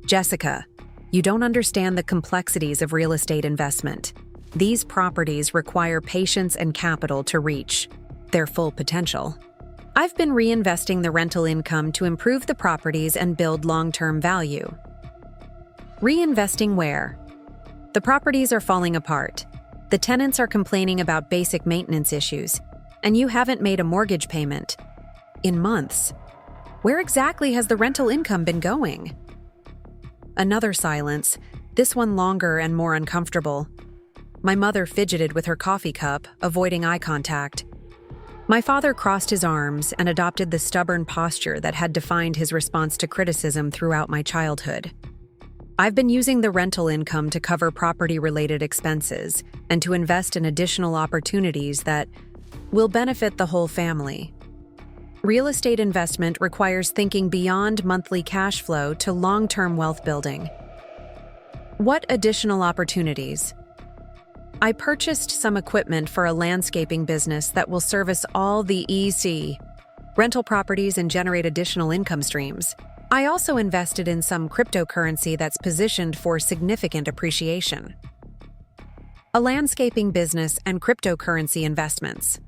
Jessica, you don't understand the complexities of real estate investment. These properties require patience and capital to reach their full potential. I've been reinvesting the rental income to improve the properties and build long-term value. Reinvesting where? The properties are falling apart. The tenants are complaining about basic maintenance issues, and you haven't made a mortgage payment in months. Where exactly has the rental income been going? Another silence, this one longer and more uncomfortable. My mother fidgeted with her coffee cup, avoiding eye contact. My father crossed his arms and adopted the stubborn posture that had defined his response to criticism throughout my childhood. I've been using the rental income to cover property-related expenses and to invest in additional opportunities that will benefit the whole family. Real estate investment requires thinking beyond monthly cash flow to long-term wealth building. What additional opportunities? I purchased some equipment for a landscaping business that will service all the rental properties and generate additional income streams. I also invested in some cryptocurrency that's positioned for significant appreciation. A landscaping business and cryptocurrency investments.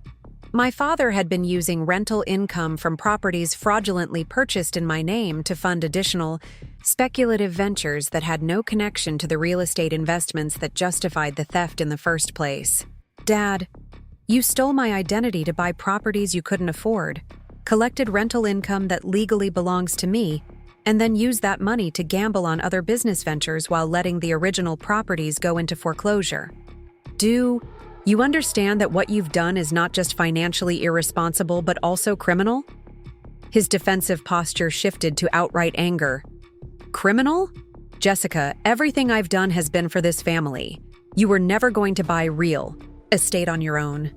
My father had been using rental income from properties fraudulently purchased in my name to fund additional speculative ventures that had no connection to the real estate investments that justified the theft in the first place. Dad, you stole my identity to buy properties you couldn't afford, collected rental income that legally belongs to me, and then used that money to gamble on other business ventures while letting the original properties go into foreclosure. Do you understand that what you've done is not just financially irresponsible but also criminal? His defensive posture shifted to outright anger. Criminal? Jessica, everything I've done has been for this family. You were never going to buy real estate on your own.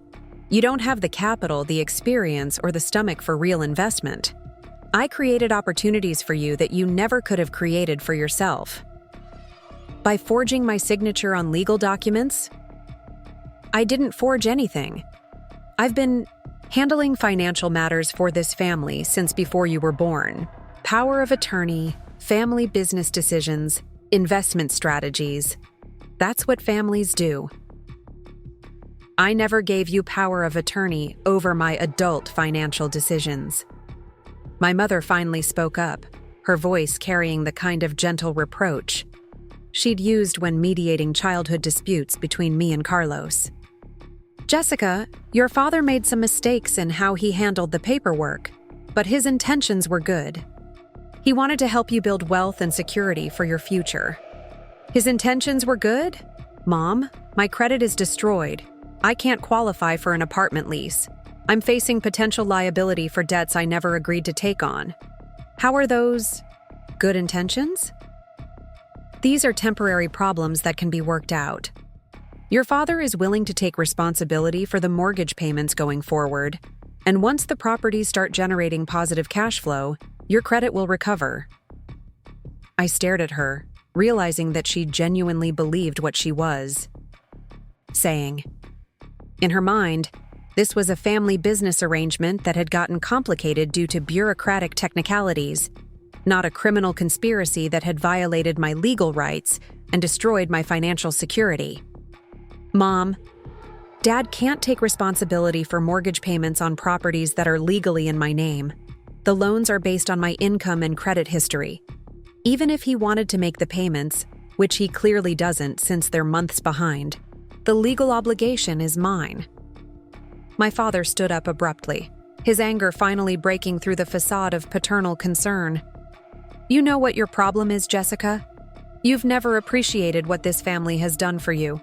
You don't have the capital, the experience, or the stomach for real investment. I created opportunities for you that you never could have created for yourself. By forging my signature on legal documents? I didn't forge anything. I've been handling financial matters for this family since before you were born. Power of attorney, family business decisions, investment strategies. That's what families do. I never gave you power of attorney over my adult financial decisions. My mother finally spoke up, her voice carrying the kind of gentle reproach she'd used when mediating childhood disputes between me and Carlos. Jessica, your father made some mistakes in how he handled the paperwork, but his intentions were good. He wanted to help you build wealth and security for your future. His intentions were good? Mom, my credit is destroyed. I can't qualify for an apartment lease. I'm facing potential liability for debts I never agreed to take on. How are those good intentions? These are temporary problems that can be worked out. Your father is willing to take responsibility for the mortgage payments going forward, and once the properties start generating positive cash flow, your credit will recover. I stared at her, realizing that she genuinely believed what she was saying. In her mind, this was a family business arrangement that had gotten complicated due to bureaucratic technicalities, not a criminal conspiracy that had violated my legal rights and destroyed my financial security. Mom, Dad can't take responsibility for mortgage payments on properties that are legally in my name. The loans are based on my income and credit history. Even if he wanted to make the payments, which he clearly doesn't since they're months behind, the legal obligation is mine. My father stood up abruptly. his anger finally breaking through the facade of paternal concern. "You know what your problem is, Jessica? You've never appreciated what this family has done for you.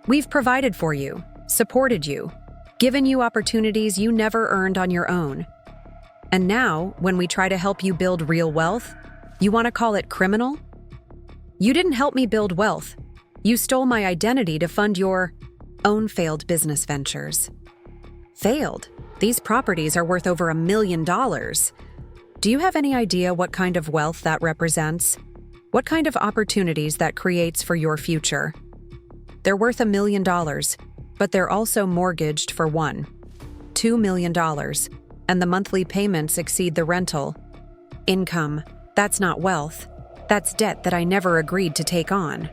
We've provided for you, supported you, given you opportunities you never earned on your own. And now, when we try to help you build real wealth, you want to call it criminal? You didn't help me build wealth. You stole my identity to fund your own failed business ventures." Failed? These properties are worth over $1 million. Do you have any idea what kind of wealth that represents? What kind of opportunities that creates for your future? They're worth $1 million, but they're also mortgaged for $2 million, and the monthly payments exceed the rental. Income, that's not wealth. That's debt that I never agreed to take on.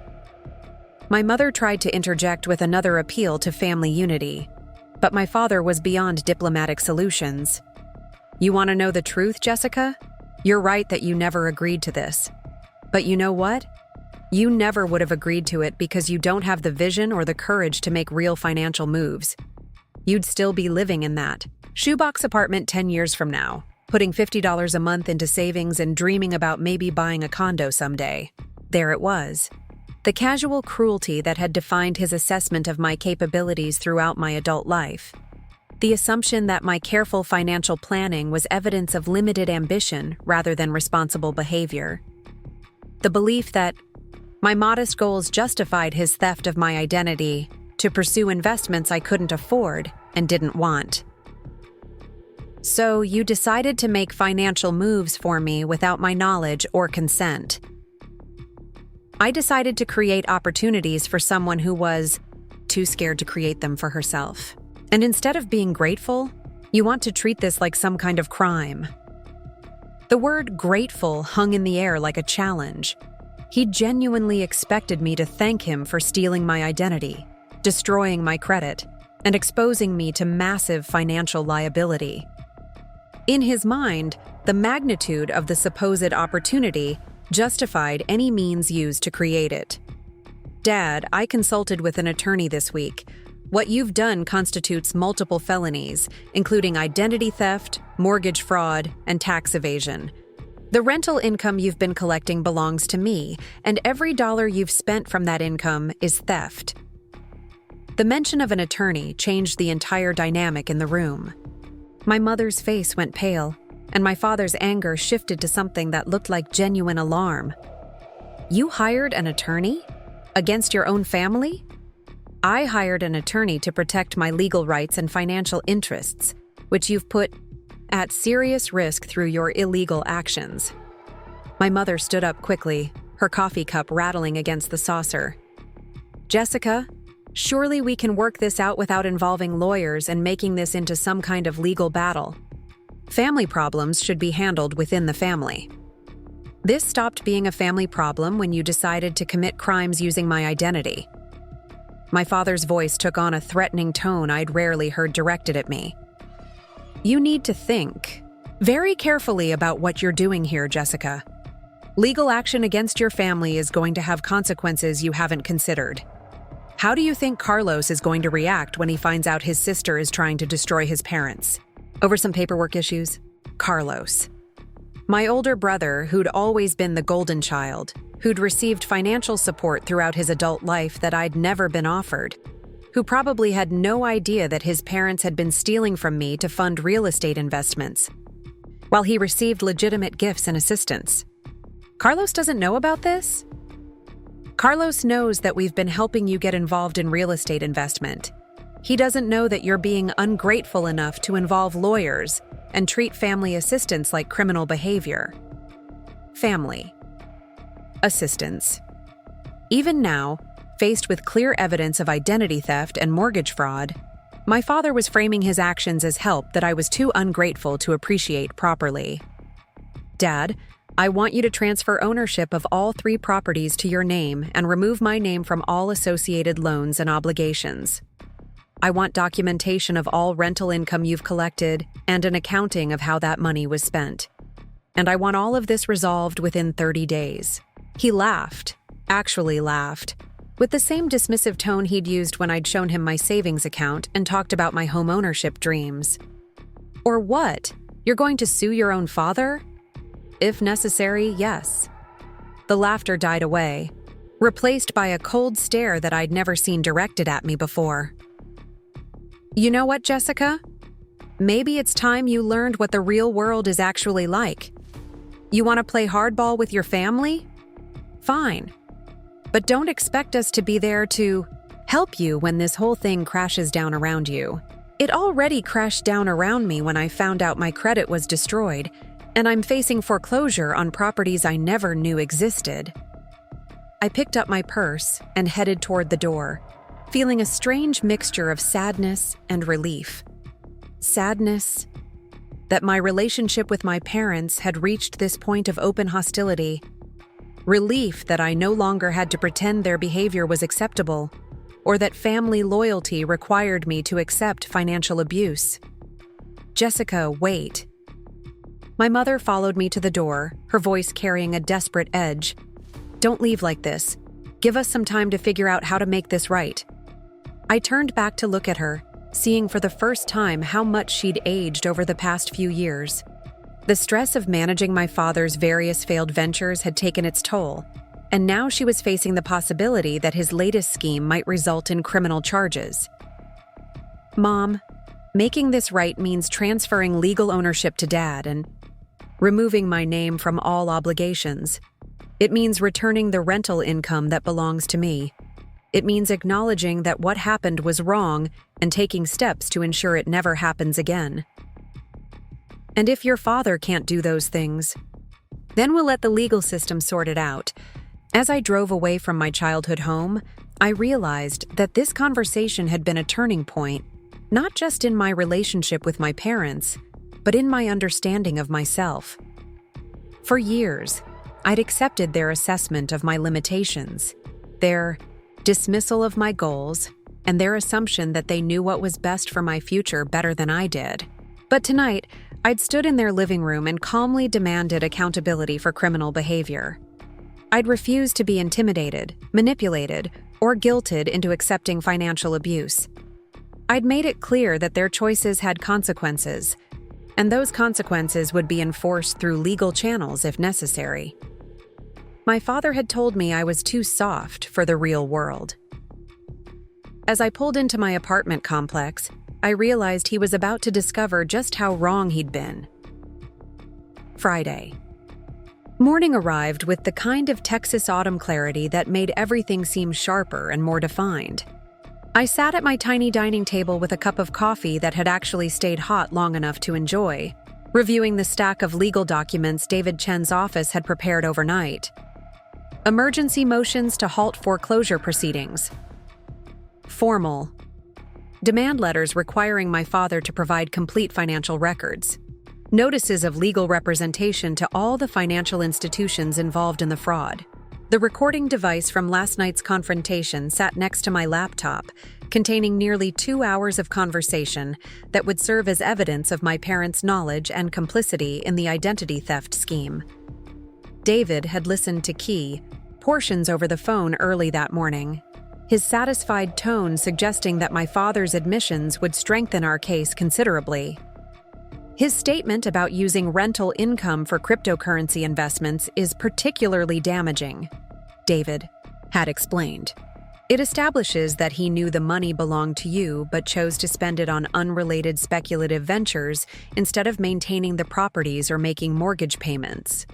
My mother tried to interject with another appeal to family unity, but my father was beyond diplomatic solutions. "You want to know the truth, Jessica? You're right that you never agreed to this. But you know what? You never would have agreed to it because you don't have the vision or the courage to make real financial moves. You'd still be living in that shoebox apartment 10 years from now, putting $50 a month into savings and dreaming about maybe buying a condo someday." There it was. The casual cruelty that had defined his assessment of my capabilities throughout my adult life. The assumption that my careful financial planning was evidence of limited ambition rather than responsible behavior. The belief that my modest goals justified his theft of my identity to pursue investments I couldn't afford and didn't want. "So you decided to make financial moves for me without my knowledge or consent." I decided to create opportunities for someone who was too scared to create them for herself. And instead of being grateful, you want to treat this like some kind of crime. The word grateful hung in the air like a challenge. He genuinely expected me to thank him for stealing my identity, destroying my credit, and exposing me to massive financial liability. In his mind, the magnitude of the supposed opportunity justified any means used to create it. "Dad, I consulted with an attorney this week. What you've done constitutes multiple felonies, including identity theft, mortgage fraud, and tax evasion. The rental income you've been collecting belongs to me, and every dollar you've spent from that income is theft." The mention of an attorney changed the entire dynamic in the room. My mother's face went pale, and my father's anger shifted to something that looked like genuine alarm. "You hired an attorney? Against your own family?" "I hired an attorney to protect my legal rights and financial interests, which you've put at serious risk through your illegal actions." My mother stood up quickly, her coffee cup rattling against the saucer. "Jessica, surely we can work this out without involving lawyers and making this into some kind of legal battle. Family problems should be handled within the family. This stopped being a family problem when you decided to commit crimes using my identity." My father's voice took on a threatening tone I'd rarely heard directed at me. "You need to think very carefully about what you're doing here, Jessica. Legal action against your family is going to have consequences you haven't considered. How do you think Carlos is going to react when he finds out his sister is trying to destroy his parents? Over some paperwork issues? Carlos. My older brother, who'd always been the golden child, who'd received financial support throughout his adult life that I'd never been offered, who probably had no idea that his parents had been stealing from me to fund real estate investments, while he received legitimate gifts and assistance. Carlos doesn't know about this? Carlos knows that we've been helping you get involved in real estate investment. He doesn't know that you're being ungrateful enough to involve lawyers and treat family assistance like criminal behavior. Family. Assistance. Even now, faced with clear evidence of identity theft and mortgage fraud, my father was framing his actions as help that I was too ungrateful to appreciate properly. "Dad, I want you to transfer ownership of all 3 properties to your name and remove my name from all associated loans and obligations. I want documentation of all rental income you've collected and an accounting of how that money was spent. And I want all of this resolved within 30 days. He laughed, actually laughed, with the same dismissive tone he'd used when I'd shown him my savings account and talked about my home ownership dreams. Or what? You're going to sue your own father? If necessary, yes. The laughter died away, replaced by a cold stare that I'd never seen directed at me before. You know what, Jessica? Maybe it's time you learned what the real world is actually like. You want to play hardball with your family? Fine. But don't expect us to be there to help you when this whole thing crashes down around you. It already crashed down around me when I found out my credit was destroyed, and I'm facing foreclosure on properties I never knew existed. I picked up my purse and headed toward the door, feeling a strange mixture of sadness and relief. Sadness that my relationship with my parents had reached this point of open hostility. Relief that I no longer had to pretend their behavior was acceptable, or that family loyalty required me to accept financial abuse. Jessica, wait. My mother followed me to the door, her voice carrying a desperate edge. Don't leave like this. Give us some time to figure out how to make this right. I turned back to look at her, seeing for the first time how much she'd aged over the past few years. The stress of managing my father's various failed ventures had taken its toll, and now she was facing the possibility that his latest scheme might result in criminal charges. Mom, making this right means transferring legal ownership to Dad and removing my name from all obligations. It means returning the rental income that belongs to me. It means acknowledging that what happened was wrong and taking steps to ensure it never happens again. And if your father can't do those things, then we'll let the legal system sort it out. As I drove away from my childhood home, I realized that this conversation had been a turning point, not just in my relationship with my parents, but in my understanding of myself. For years, I'd accepted their assessment of my limitations, their dismissal of my goals, and their assumption that they knew what was best for my future better than I did. But tonight, I'd stood in their living room and calmly demanded accountability for criminal behavior. I'd refused to be intimidated, manipulated, or guilted into accepting financial abuse. I'd made it clear that their choices had consequences, and those consequences would be enforced through legal channels if necessary. My father had told me I was too soft for the real world. As I pulled into my apartment complex, I realized he was about to discover just how wrong he'd been. Friday. Morning arrived with the kind of Texas autumn clarity that made everything seem sharper and more defined. I sat at my tiny dining table with a cup of coffee that had actually stayed hot long enough to enjoy, reviewing the stack of legal documents David Chen's office had prepared overnight. Emergency motions to halt foreclosure proceedings. Formal. Demand letters requiring my father to provide complete financial records. Notices of legal representation to all the financial institutions involved in the fraud. The recording device from last night's confrontation sat next to my laptop, containing nearly 2 hours of conversation that would serve as evidence of my parents' knowledge and complicity in the identity theft scheme. David had listened to key portions over the phone early that morning, his satisfied tone suggesting that my father's admissions would strengthen our case considerably. His statement about using rental income for cryptocurrency investments is particularly damaging, David had explained. It establishes that he knew the money belonged to you but chose to spend it on unrelated speculative ventures instead of maintaining the properties or making mortgage payments.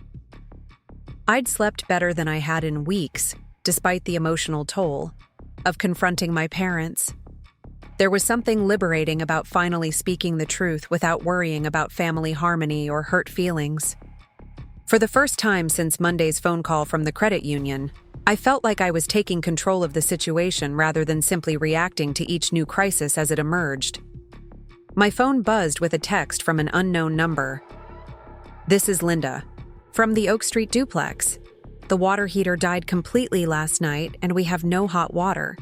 I'd slept better than I had in weeks, despite the emotional toll of confronting my parents. There was something liberating about finally speaking the truth without worrying about family harmony or hurt feelings. For the first time since Monday's phone call from the credit union, I felt like I was taking control of the situation rather than simply reacting to each new crisis as it emerged. My phone buzzed with a text from an unknown number. "This is Linda, from the Oak Street duplex. The water heater died completely last night and we have no hot water.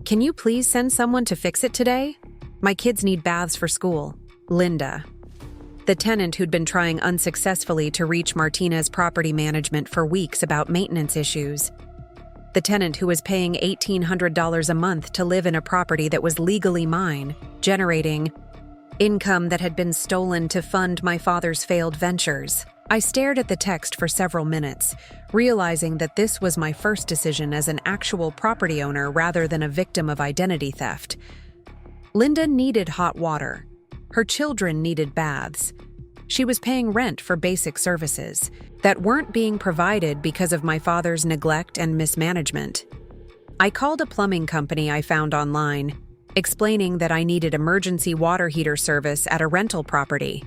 Can you please send someone to fix it today? My kids need baths for school. Linda." The tenant who'd been trying unsuccessfully to reach Martinez Property Management for weeks about maintenance issues. The tenant who was paying $1,800 a month to live in a property that was legally mine, generating income that had been stolen to fund my father's failed ventures. I stared at the text for several minutes, realizing that this was my first decision as an actual property owner rather than a victim of identity theft. Linda needed hot water. Her children needed baths. She was paying rent for basic services that weren't being provided because of my father's neglect and mismanagement. I called a plumbing company I found online, explaining that I needed emergency water heater service at a rental property.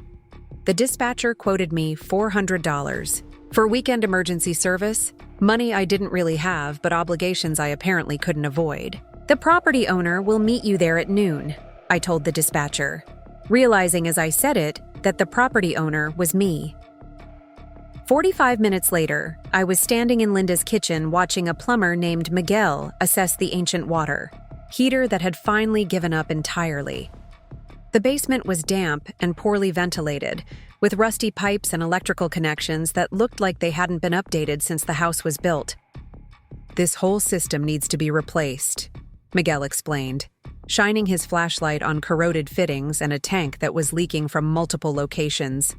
The dispatcher quoted me $400 for weekend emergency service, money I didn't really have but obligations I apparently couldn't avoid. The property owner will meet you there at noon, I told the dispatcher, realizing as I said it that the property owner was me. 45 minutes later, I was standing in Linda's kitchen watching a plumber named Miguel assess the ancient water heater that had finally given up entirely. The basement was damp and poorly ventilated, with rusty pipes and electrical connections that looked like they hadn't been updated since the house was built. "This whole system needs to be replaced," Miguel explained, shining his flashlight on corroded fittings and a tank that was leaking from multiple locations.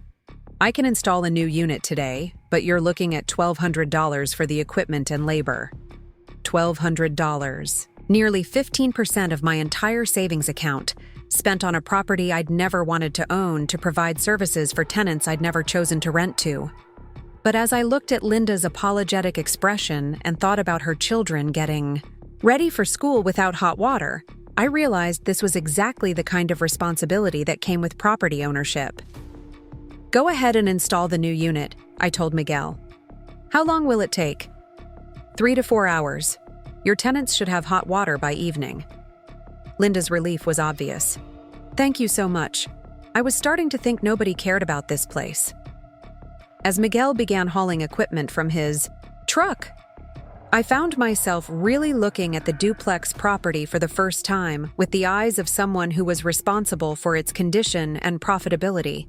"I can install a new unit today, but you're looking at $1,200 for the equipment and labor." $1,200. Nearly 15% of my entire savings account, spent on a property I'd never wanted to own to provide services for tenants I'd never chosen to rent to. But as I looked at Linda's apologetic expression and thought about her children getting ready for school without hot water, I realized this was exactly the kind of responsibility that came with property ownership. "Go ahead and install the new unit," I told Miguel. "How long will it take?" 3 to 4 hours. Your tenants should have hot water by evening." Linda's relief was obvious. "Thank you so much. I was starting to think nobody cared about this place." As Miguel began hauling equipment from his truck, I found myself really looking at the duplex property for the first time with the eyes of someone who was responsible for its condition and profitability.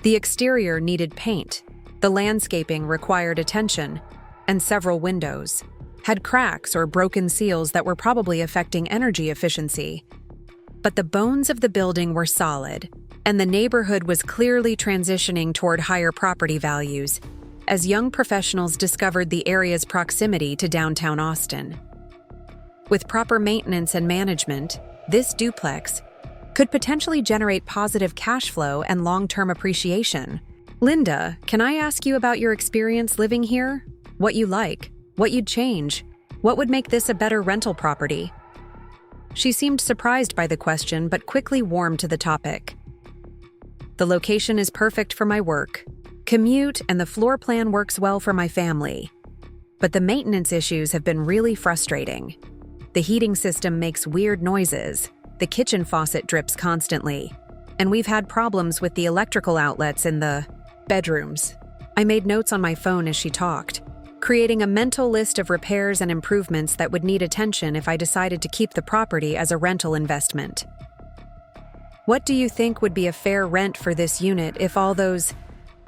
The exterior needed paint, the landscaping required attention, and several windows had cracks or broken seals that were probably affecting energy efficiency. But the bones of the building were solid, and the neighborhood was clearly transitioning toward higher property values as young professionals discovered the area's proximity to downtown Austin. With proper maintenance and management, this duplex could potentially generate positive cash flow and long-term appreciation. "Linda, can I ask you about your experience living here? What you like? What you'd change? What would make this a better rental property?" She seemed surprised by the question but quickly warmed to the topic. "The location is perfect for my work, commute, and the floor plan works well for my family. But the maintenance issues have been really frustrating. The heating system makes weird noises, the kitchen faucet drips constantly, and we've had problems with the electrical outlets in the bedrooms." I made notes on my phone as she talked, creating a mental list of repairs and improvements that would need attention if I decided to keep the property as a rental investment. "What do you think would be a fair rent for this unit if all those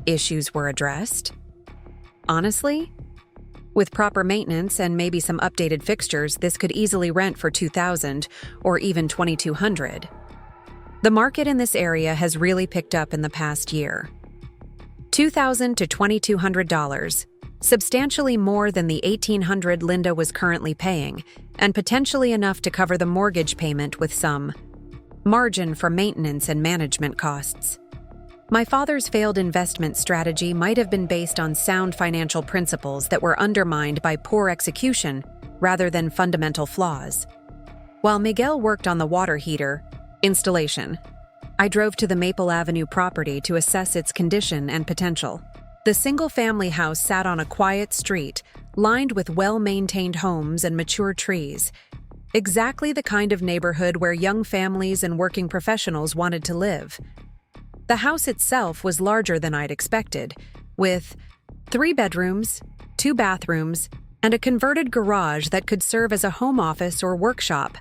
issues were addressed?" "Honestly, with proper maintenance and maybe some updated fixtures, this could easily rent for $2,000 or even $2,200. The market in this area has really picked up in the past year. $2,000 to $2,200. Substantially more than the $1,800 Linda was currently paying, and potentially enough to cover the mortgage payment with some margin for maintenance and management costs. My father's failed investment strategy might have been based on sound financial principles that were undermined by poor execution rather than fundamental flaws. While Miguel worked on the water heater installation, I drove to the Maple Avenue property to assess its condition and potential. The single-family house sat on a quiet street, lined with well-maintained homes and mature trees. Exactly the kind of neighborhood where young families and working professionals wanted to live. The house itself was larger than I'd expected, with 3 bedrooms, 2 bathrooms, and a converted garage that could serve as a home office or workshop.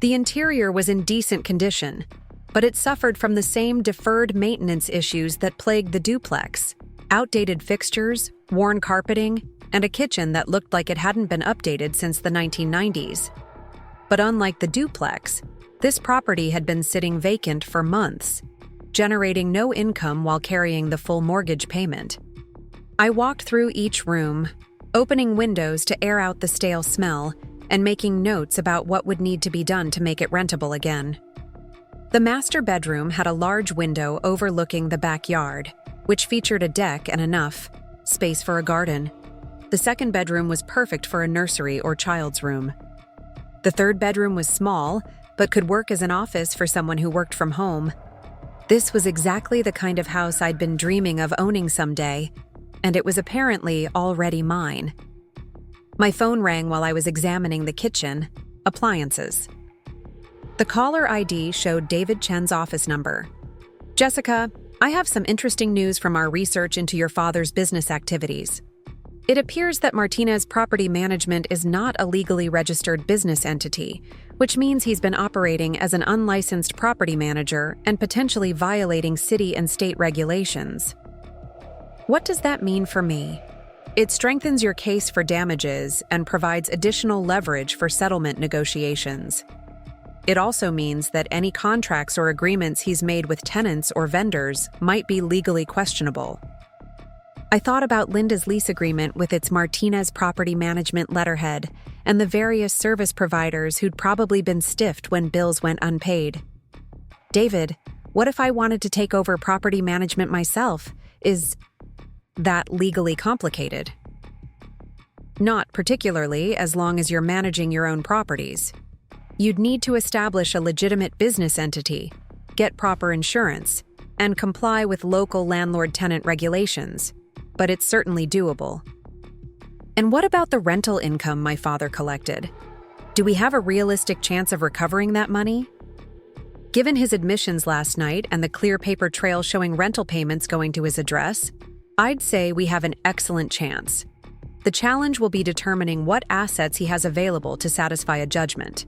The interior was in decent condition, but it suffered from the same deferred maintenance issues that plagued the duplex. Outdated fixtures, worn carpeting, and a kitchen that looked like it hadn't been updated since the 1990s. But unlike the duplex, This property had been sitting vacant for months, generating no income while carrying the full mortgage payment. I walked through each room, opening windows to air out the stale smell and making notes about what would need to be done to make it rentable again. The master bedroom had a large window overlooking the backyard, which featured a deck and enough space for a garden. The second bedroom was perfect for a nursery or child's room. The third bedroom was small, but could work as an office for someone who worked from home. This was exactly the kind of house I'd been dreaming of owning someday, and it was apparently already mine. My phone rang while I was examining the kitchen, appliances. The caller ID showed David Chen's office number. "Jessica, I have some interesting news from our research into your father's business activities. It appears that Martinez Property Management is not a legally registered business entity, which means he's been operating as an unlicensed property manager and potentially violating city and state regulations. What does that mean for me? It strengthens your case for damages and provides additional leverage for settlement negotiations. It also means that any contracts or agreements he's made with tenants or vendors might be legally questionable. I thought about Linda's lease agreement with its Martinez Property Management letterhead and the various service providers who'd probably been stiffed when bills went unpaid. David, what if I wanted to take over property management myself? Is that legally complicated?" "Not particularly, as long as you're managing your own properties. You'd need to establish a legitimate business entity, get proper insurance, and comply with local landlord-tenant regulations, but it's certainly doable." "And what about the rental income my father collected? Do we have a realistic chance of recovering that money?" Given his admissions last night and the clear paper trail showing rental payments going to his address, I'd say we have an excellent chance. The challenge will be determining what assets he has available to satisfy a judgment.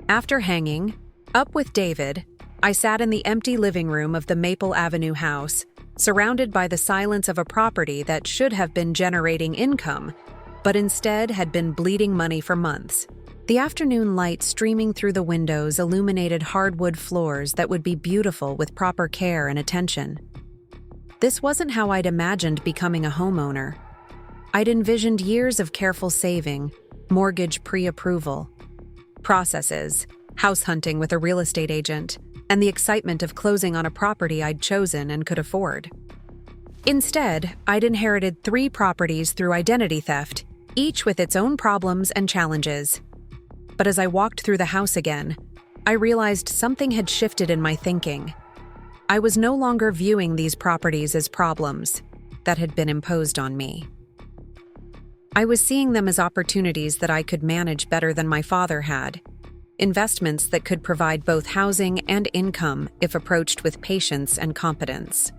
After hanging up with David, I sat in the empty living room of the Maple Avenue house, surrounded by the silence of a property that should have been generating income, but instead had been bleeding money for months. The afternoon light streaming through the windows illuminated hardwood floors that would be beautiful with proper care and attention. This wasn't how I'd imagined becoming a homeowner. I'd envisioned years of careful saving, mortgage pre-approval, processes, house hunting with a real estate agent, and the excitement of closing on a property I'd chosen and could afford. Instead, I'd inherited 3 properties through identity theft, each with its own problems and challenges. But as I walked through the house again, I realized something had shifted in my thinking. I was no longer viewing these properties as problems that had been imposed on me. I was seeing them as opportunities that I could manage better than my father had, investments that could provide both housing and income if approached with patience and competence.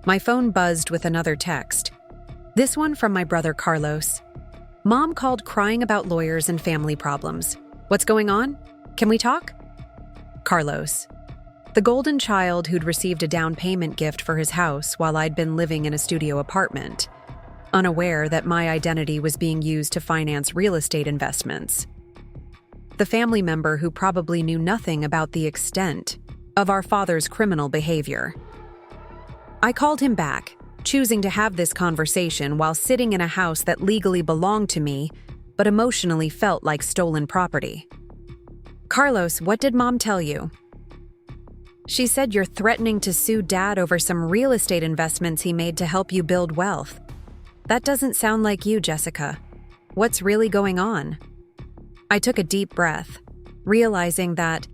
My phone buzzed with another text. This one from my brother Carlos. "Mom called crying about lawyers and family problems. What's going on? Can we talk?" Carlos, the golden child who'd received a down payment gift for his house while I'd been living in a studio apartment, unaware that my identity was being used to finance real estate investments. The family member who probably knew nothing about the extent of our father's criminal behavior. I called him back, choosing to have this conversation while sitting in a house that legally belonged to me, but emotionally felt like stolen property. "Carlos, what did Mom tell you?" "She said you're threatening to sue Dad over some real estate investments he made to help you build wealth. That doesn't sound like you, Jessica. What's really going on?" I took a deep breath, realizing that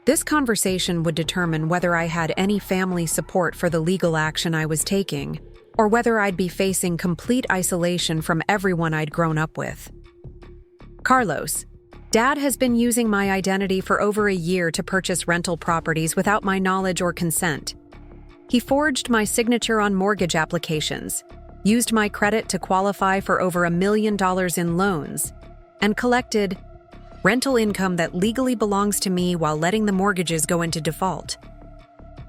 this conversation would determine whether I had any family support for the legal action I was taking, or whether I'd be facing complete isolation from everyone I'd grown up with. "Carlos, Dad has been using my identity for over a year to purchase rental properties without my knowledge or consent. He forged my signature on mortgage applications, used my credit to qualify for over $1 million in loans, and collected rental income that legally belongs to me while letting the mortgages go into default."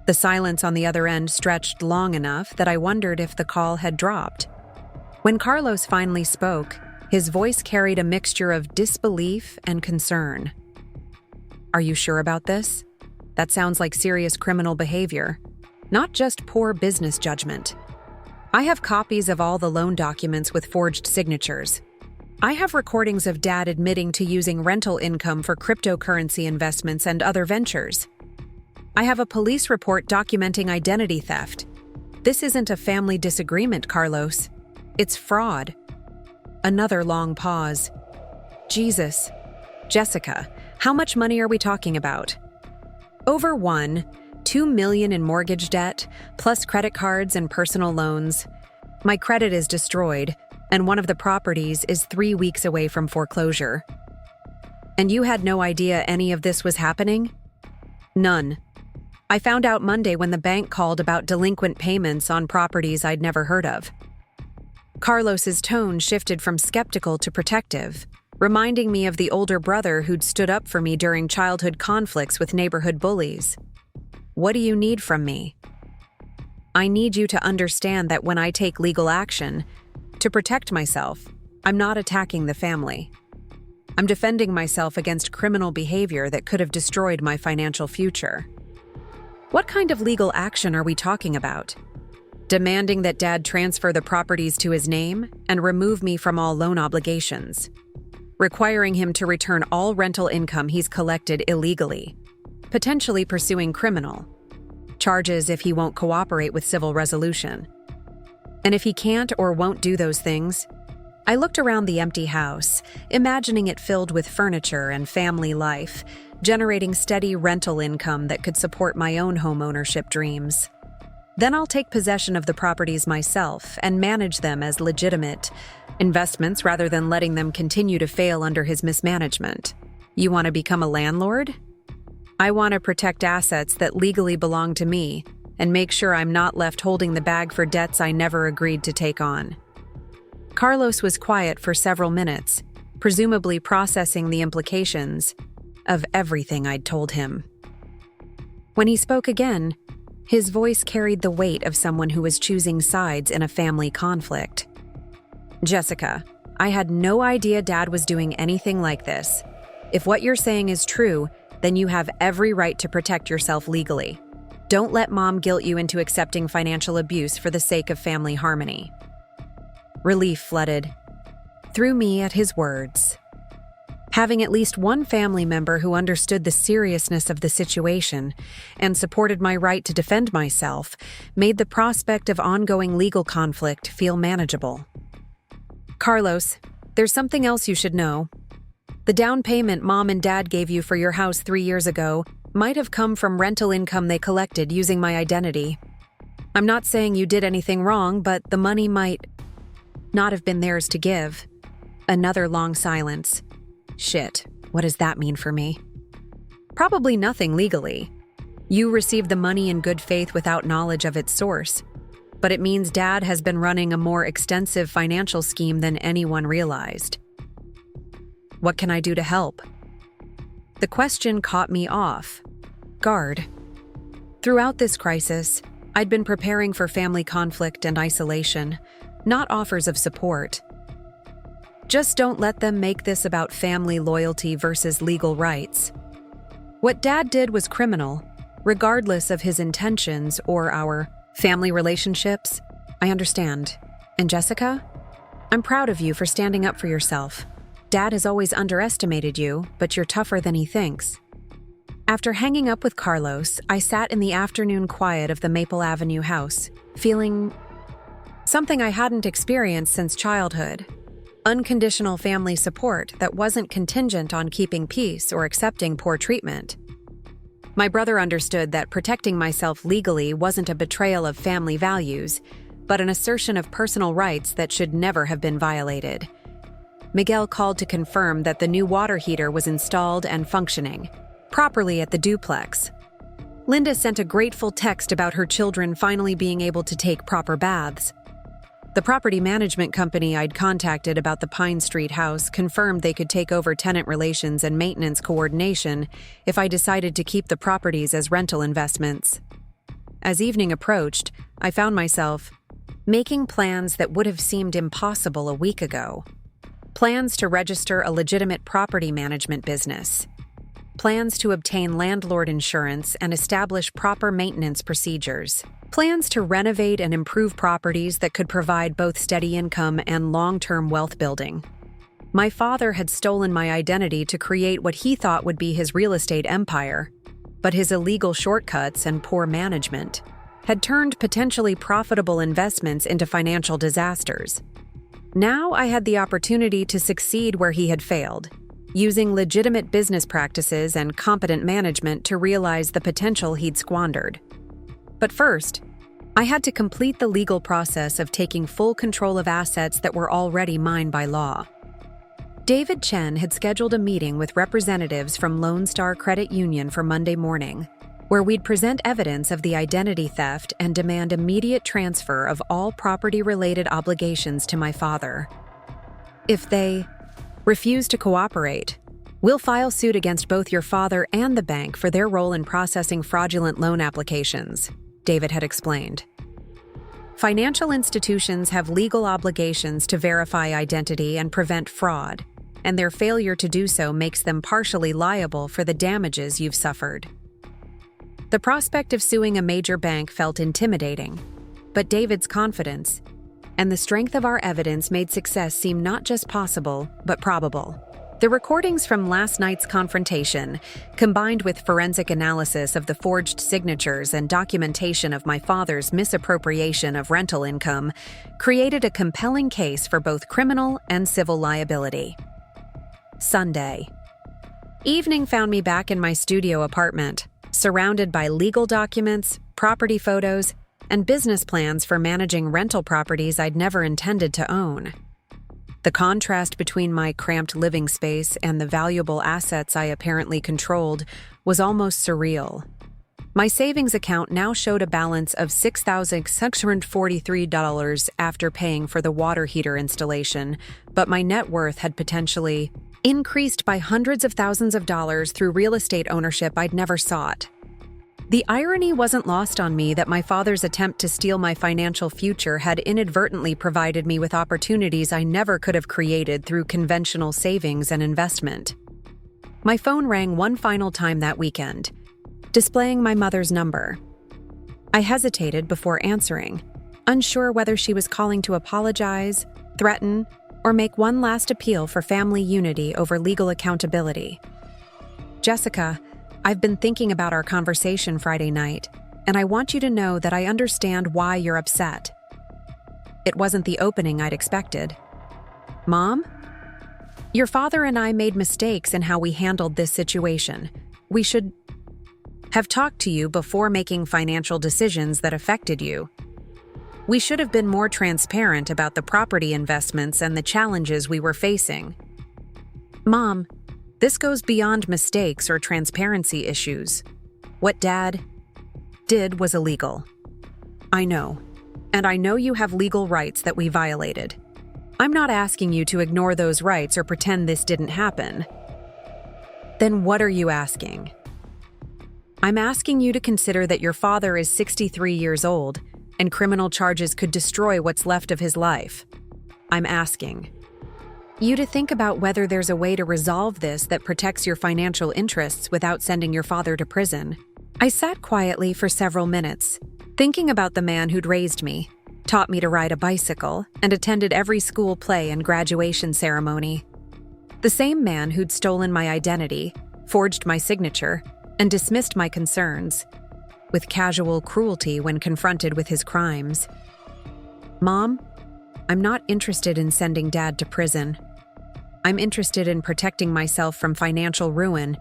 The silence on the other end stretched long enough that I wondered if the call had dropped. When Carlos finally spoke, his voice carried a mixture of disbelief and concern. Are you sure about this? That sounds like serious criminal behavior, not just poor business judgment. I have copies of all the loan documents with forged signatures. I have recordings of Dad admitting to using rental income for cryptocurrency investments and other ventures. I have a police report documenting identity theft. This isn't a family disagreement, Carlos. It's fraud. Another long pause. Jesus. Jessica, how much money are we talking about? Over $2 million in mortgage debt, plus credit cards and personal loans. My credit is destroyed, and one of the properties is 3 weeks away from foreclosure. And you had no idea any of this was happening? None. I found out Monday when the bank called about delinquent payments on properties I'd never heard of. Carlos's tone shifted from skeptical to protective, reminding me of the older brother who'd stood up for me during childhood conflicts with neighborhood bullies. What do you need from me? I need you to understand that when I take legal action, to protect myself, I'm not attacking the family. I'm defending myself against criminal behavior that could have destroyed my financial future. What kind of legal action are we talking about? Demanding that Dad transfer the properties to his name and remove me from all loan obligations. Requiring him to return all rental income he's collected illegally. Potentially pursuing criminal charges if he won't cooperate with civil resolution. And if he can't or won't do those things, I looked around the empty house, imagining it filled with furniture and family life, generating steady rental income that could support my own home ownership dreams. Then I'll take possession of the properties myself and manage them as legitimate investments rather than letting them continue to fail under his mismanagement. You want to become a landlord? I want to protect assets that legally belong to me and make sure I'm not left holding the bag for debts I never agreed to take on. Carlos was quiet for several minutes, presumably processing the implications of everything I'd told him. When he spoke again, his voice carried the weight of someone who was choosing sides in a family conflict. Jessica, I had no idea Dad was doing anything like this. If what you're saying is true, then you have every right to protect yourself legally. Don't let Mom guilt you into accepting financial abuse for the sake of family harmony. Relief flooded through me at his words. Having at least one family member who understood the seriousness of the situation and supported my right to defend myself made the prospect of ongoing legal conflict feel manageable. Carlos, there's something else you should know. The down payment Mom and Dad gave you for your house 3 years ago might have come from rental income they collected using my identity. I'm not saying you did anything wrong, but the money might not have been theirs to give. Another long silence. Shit, what does that mean for me? Probably nothing legally. You received the money in good faith without knowledge of its source. But it means Dad has been running a more extensive financial scheme than anyone realized. What can I do to help? The question caught me off guard. Throughout this crisis, I'd been preparing for family conflict and isolation, not offers of support. Just don't let them make this about family loyalty versus legal rights. What Dad did was criminal, regardless of his intentions or our family relationships. I understand. And Jessica, I'm proud of you for standing up for yourself. Dad has always underestimated you, but you're tougher than he thinks. After hanging up with Carlos, I sat in the afternoon quiet of the Maple Avenue house, feeling something I hadn't experienced since childhood. Unconditional family support that wasn't contingent on keeping peace or accepting poor treatment. My brother understood that protecting myself legally wasn't a betrayal of family values, but an assertion of personal rights that should never have been violated. Miguel called to confirm that the new water heater was installed and functioning properly at the duplex. Linda sent a grateful text about her children finally being able to take proper baths. The property management company I'd contacted about the Pine Street house confirmed they could take over tenant relations and maintenance coordination if I decided to keep the properties as rental investments. As evening approached, I found myself making plans that would have seemed impossible a week ago. Plans to register a legitimate property management business. plans to obtain landlord insurance and establish proper maintenance procedures, plans to renovate and improve properties that could provide both steady income and long-term wealth building. My father had stolen my identity to create what he thought would be his real estate empire, but his illegal shortcuts and poor management had turned potentially profitable investments into financial disasters. Now I had the opportunity to succeed where he had failed, using legitimate business practices and competent management to realize the potential he'd squandered. But first, I had to complete the legal process of taking full control of assets that were already mine by law. David Chen had scheduled a meeting with representatives from Lone Star Credit Union for Monday morning, where we'd present evidence of the identity theft and demand immediate transfer of all property-related obligations to my father. If they refuse to cooperate, we'll file suit against both your father and the bank for their role in processing fraudulent loan applications, David had explained. Financial institutions have legal obligations to verify identity and prevent fraud, and their failure to do so makes them partially liable for the damages you've suffered. The prospect of suing a major bank felt intimidating, but David's confidence and the strength of our evidence made success seem not just possible, but probable. The recordings from last night's confrontation, combined with forensic analysis of the forged signatures and documentation of my father's misappropriation of rental income, created a compelling case for both criminal and civil liability. Sunday. Evening found me back in my studio apartment, surrounded by legal documents, property photos, and business plans for managing rental properties I'd never intended to own. The contrast between my cramped living space and the valuable assets I apparently controlled was almost surreal. My savings account now showed a balance of $6,643 after paying for the water heater installation, but my net worth had potentially increased by hundreds of thousands of dollars through real estate ownership I'd never sought. The irony wasn't lost on me that my father's attempt to steal my financial future had inadvertently provided me with opportunities I never could have created through conventional savings and investment. My phone rang one final time that weekend, displaying my mother's number. I hesitated before answering, unsure whether she was calling to apologize, threaten, or make one last appeal for family unity over legal accountability. Jessica, I've been thinking about our conversation Friday night, and I want you to know that I understand why you're upset. It wasn't the opening I'd expected. Mom? Your father and I made mistakes in how we handled this situation. We should have talked to you before making financial decisions that affected you. We should have been more transparent about the property investments and the challenges we were facing. Mom, this goes beyond mistakes or transparency issues. What Dad did was illegal. I know, and I know you have legal rights that we violated. I'm not asking you to ignore those rights or pretend this didn't happen. Then what are you asking? I'm asking you to consider that your father is 63 years old and criminal charges could destroy what's left of his life. I'm asking you to think about whether there's a way to resolve this that protects your financial interests without sending your father to prison. I sat quietly for several minutes, thinking about the man who'd raised me, taught me to ride a bicycle, and attended every school play and graduation ceremony. The same man who'd stolen my identity, forged my signature, and dismissed my concerns with casual cruelty when confronted with his crimes. Mom, I'm not interested in sending Dad to prison. I'm interested in protecting myself from financial ruin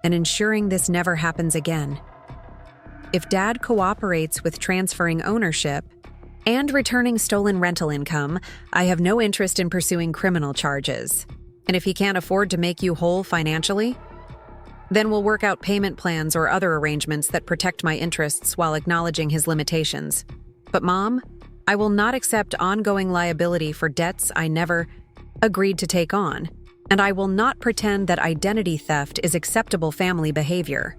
and ensuring this never happens again. If Dad cooperates with transferring ownership and returning stolen rental income, I have no interest in pursuing criminal charges. And if he can't afford to make you whole financially, then we'll work out payment plans or other arrangements that protect my interests while acknowledging his limitations. But Mom, I will not accept ongoing liability for debts I never agreed to take on, and I will not pretend that identity theft is acceptable family behavior.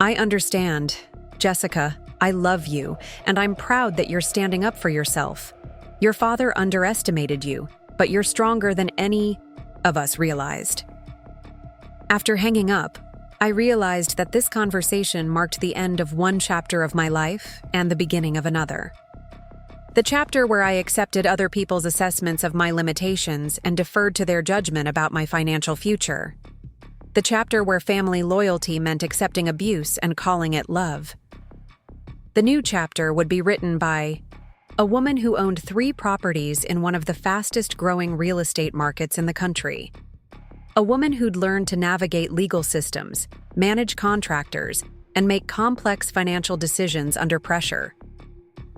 I understand, Jessica, I love you, and I'm proud that you're standing up for yourself. Your father underestimated you, but you're stronger than any of us realized. After hanging up, I realized that this conversation marked the end of one chapter of my life and the beginning of another. The chapter where I accepted other people's assessments of my limitations and deferred to their judgment about my financial future. The chapter where family loyalty meant accepting abuse and calling it love. The new chapter would be written by a woman who owned 3 properties in one of the fastest-growing real estate markets in the country. A woman who'd learned to navigate legal systems, manage contractors, and make complex financial decisions under pressure.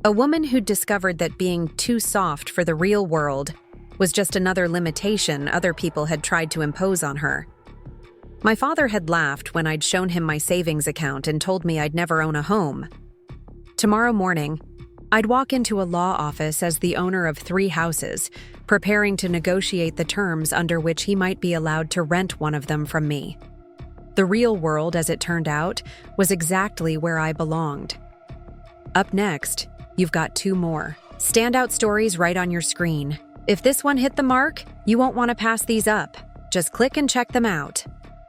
A woman who'd discovered that being too soft for the real world was just another limitation other people had tried to impose on her. My father had laughed when I'd shown him my savings account and told me I'd never own a home. Tomorrow morning, I'd walk into a law office as the owner of 3 houses, preparing to negotiate the terms under which he might be allowed to rent one of them from me. The real world, as it turned out, was exactly where I belonged. Up next, you've got 2 more standout stories right on your screen. If this one hit the mark, you won't want to pass these up. Just click and check them out.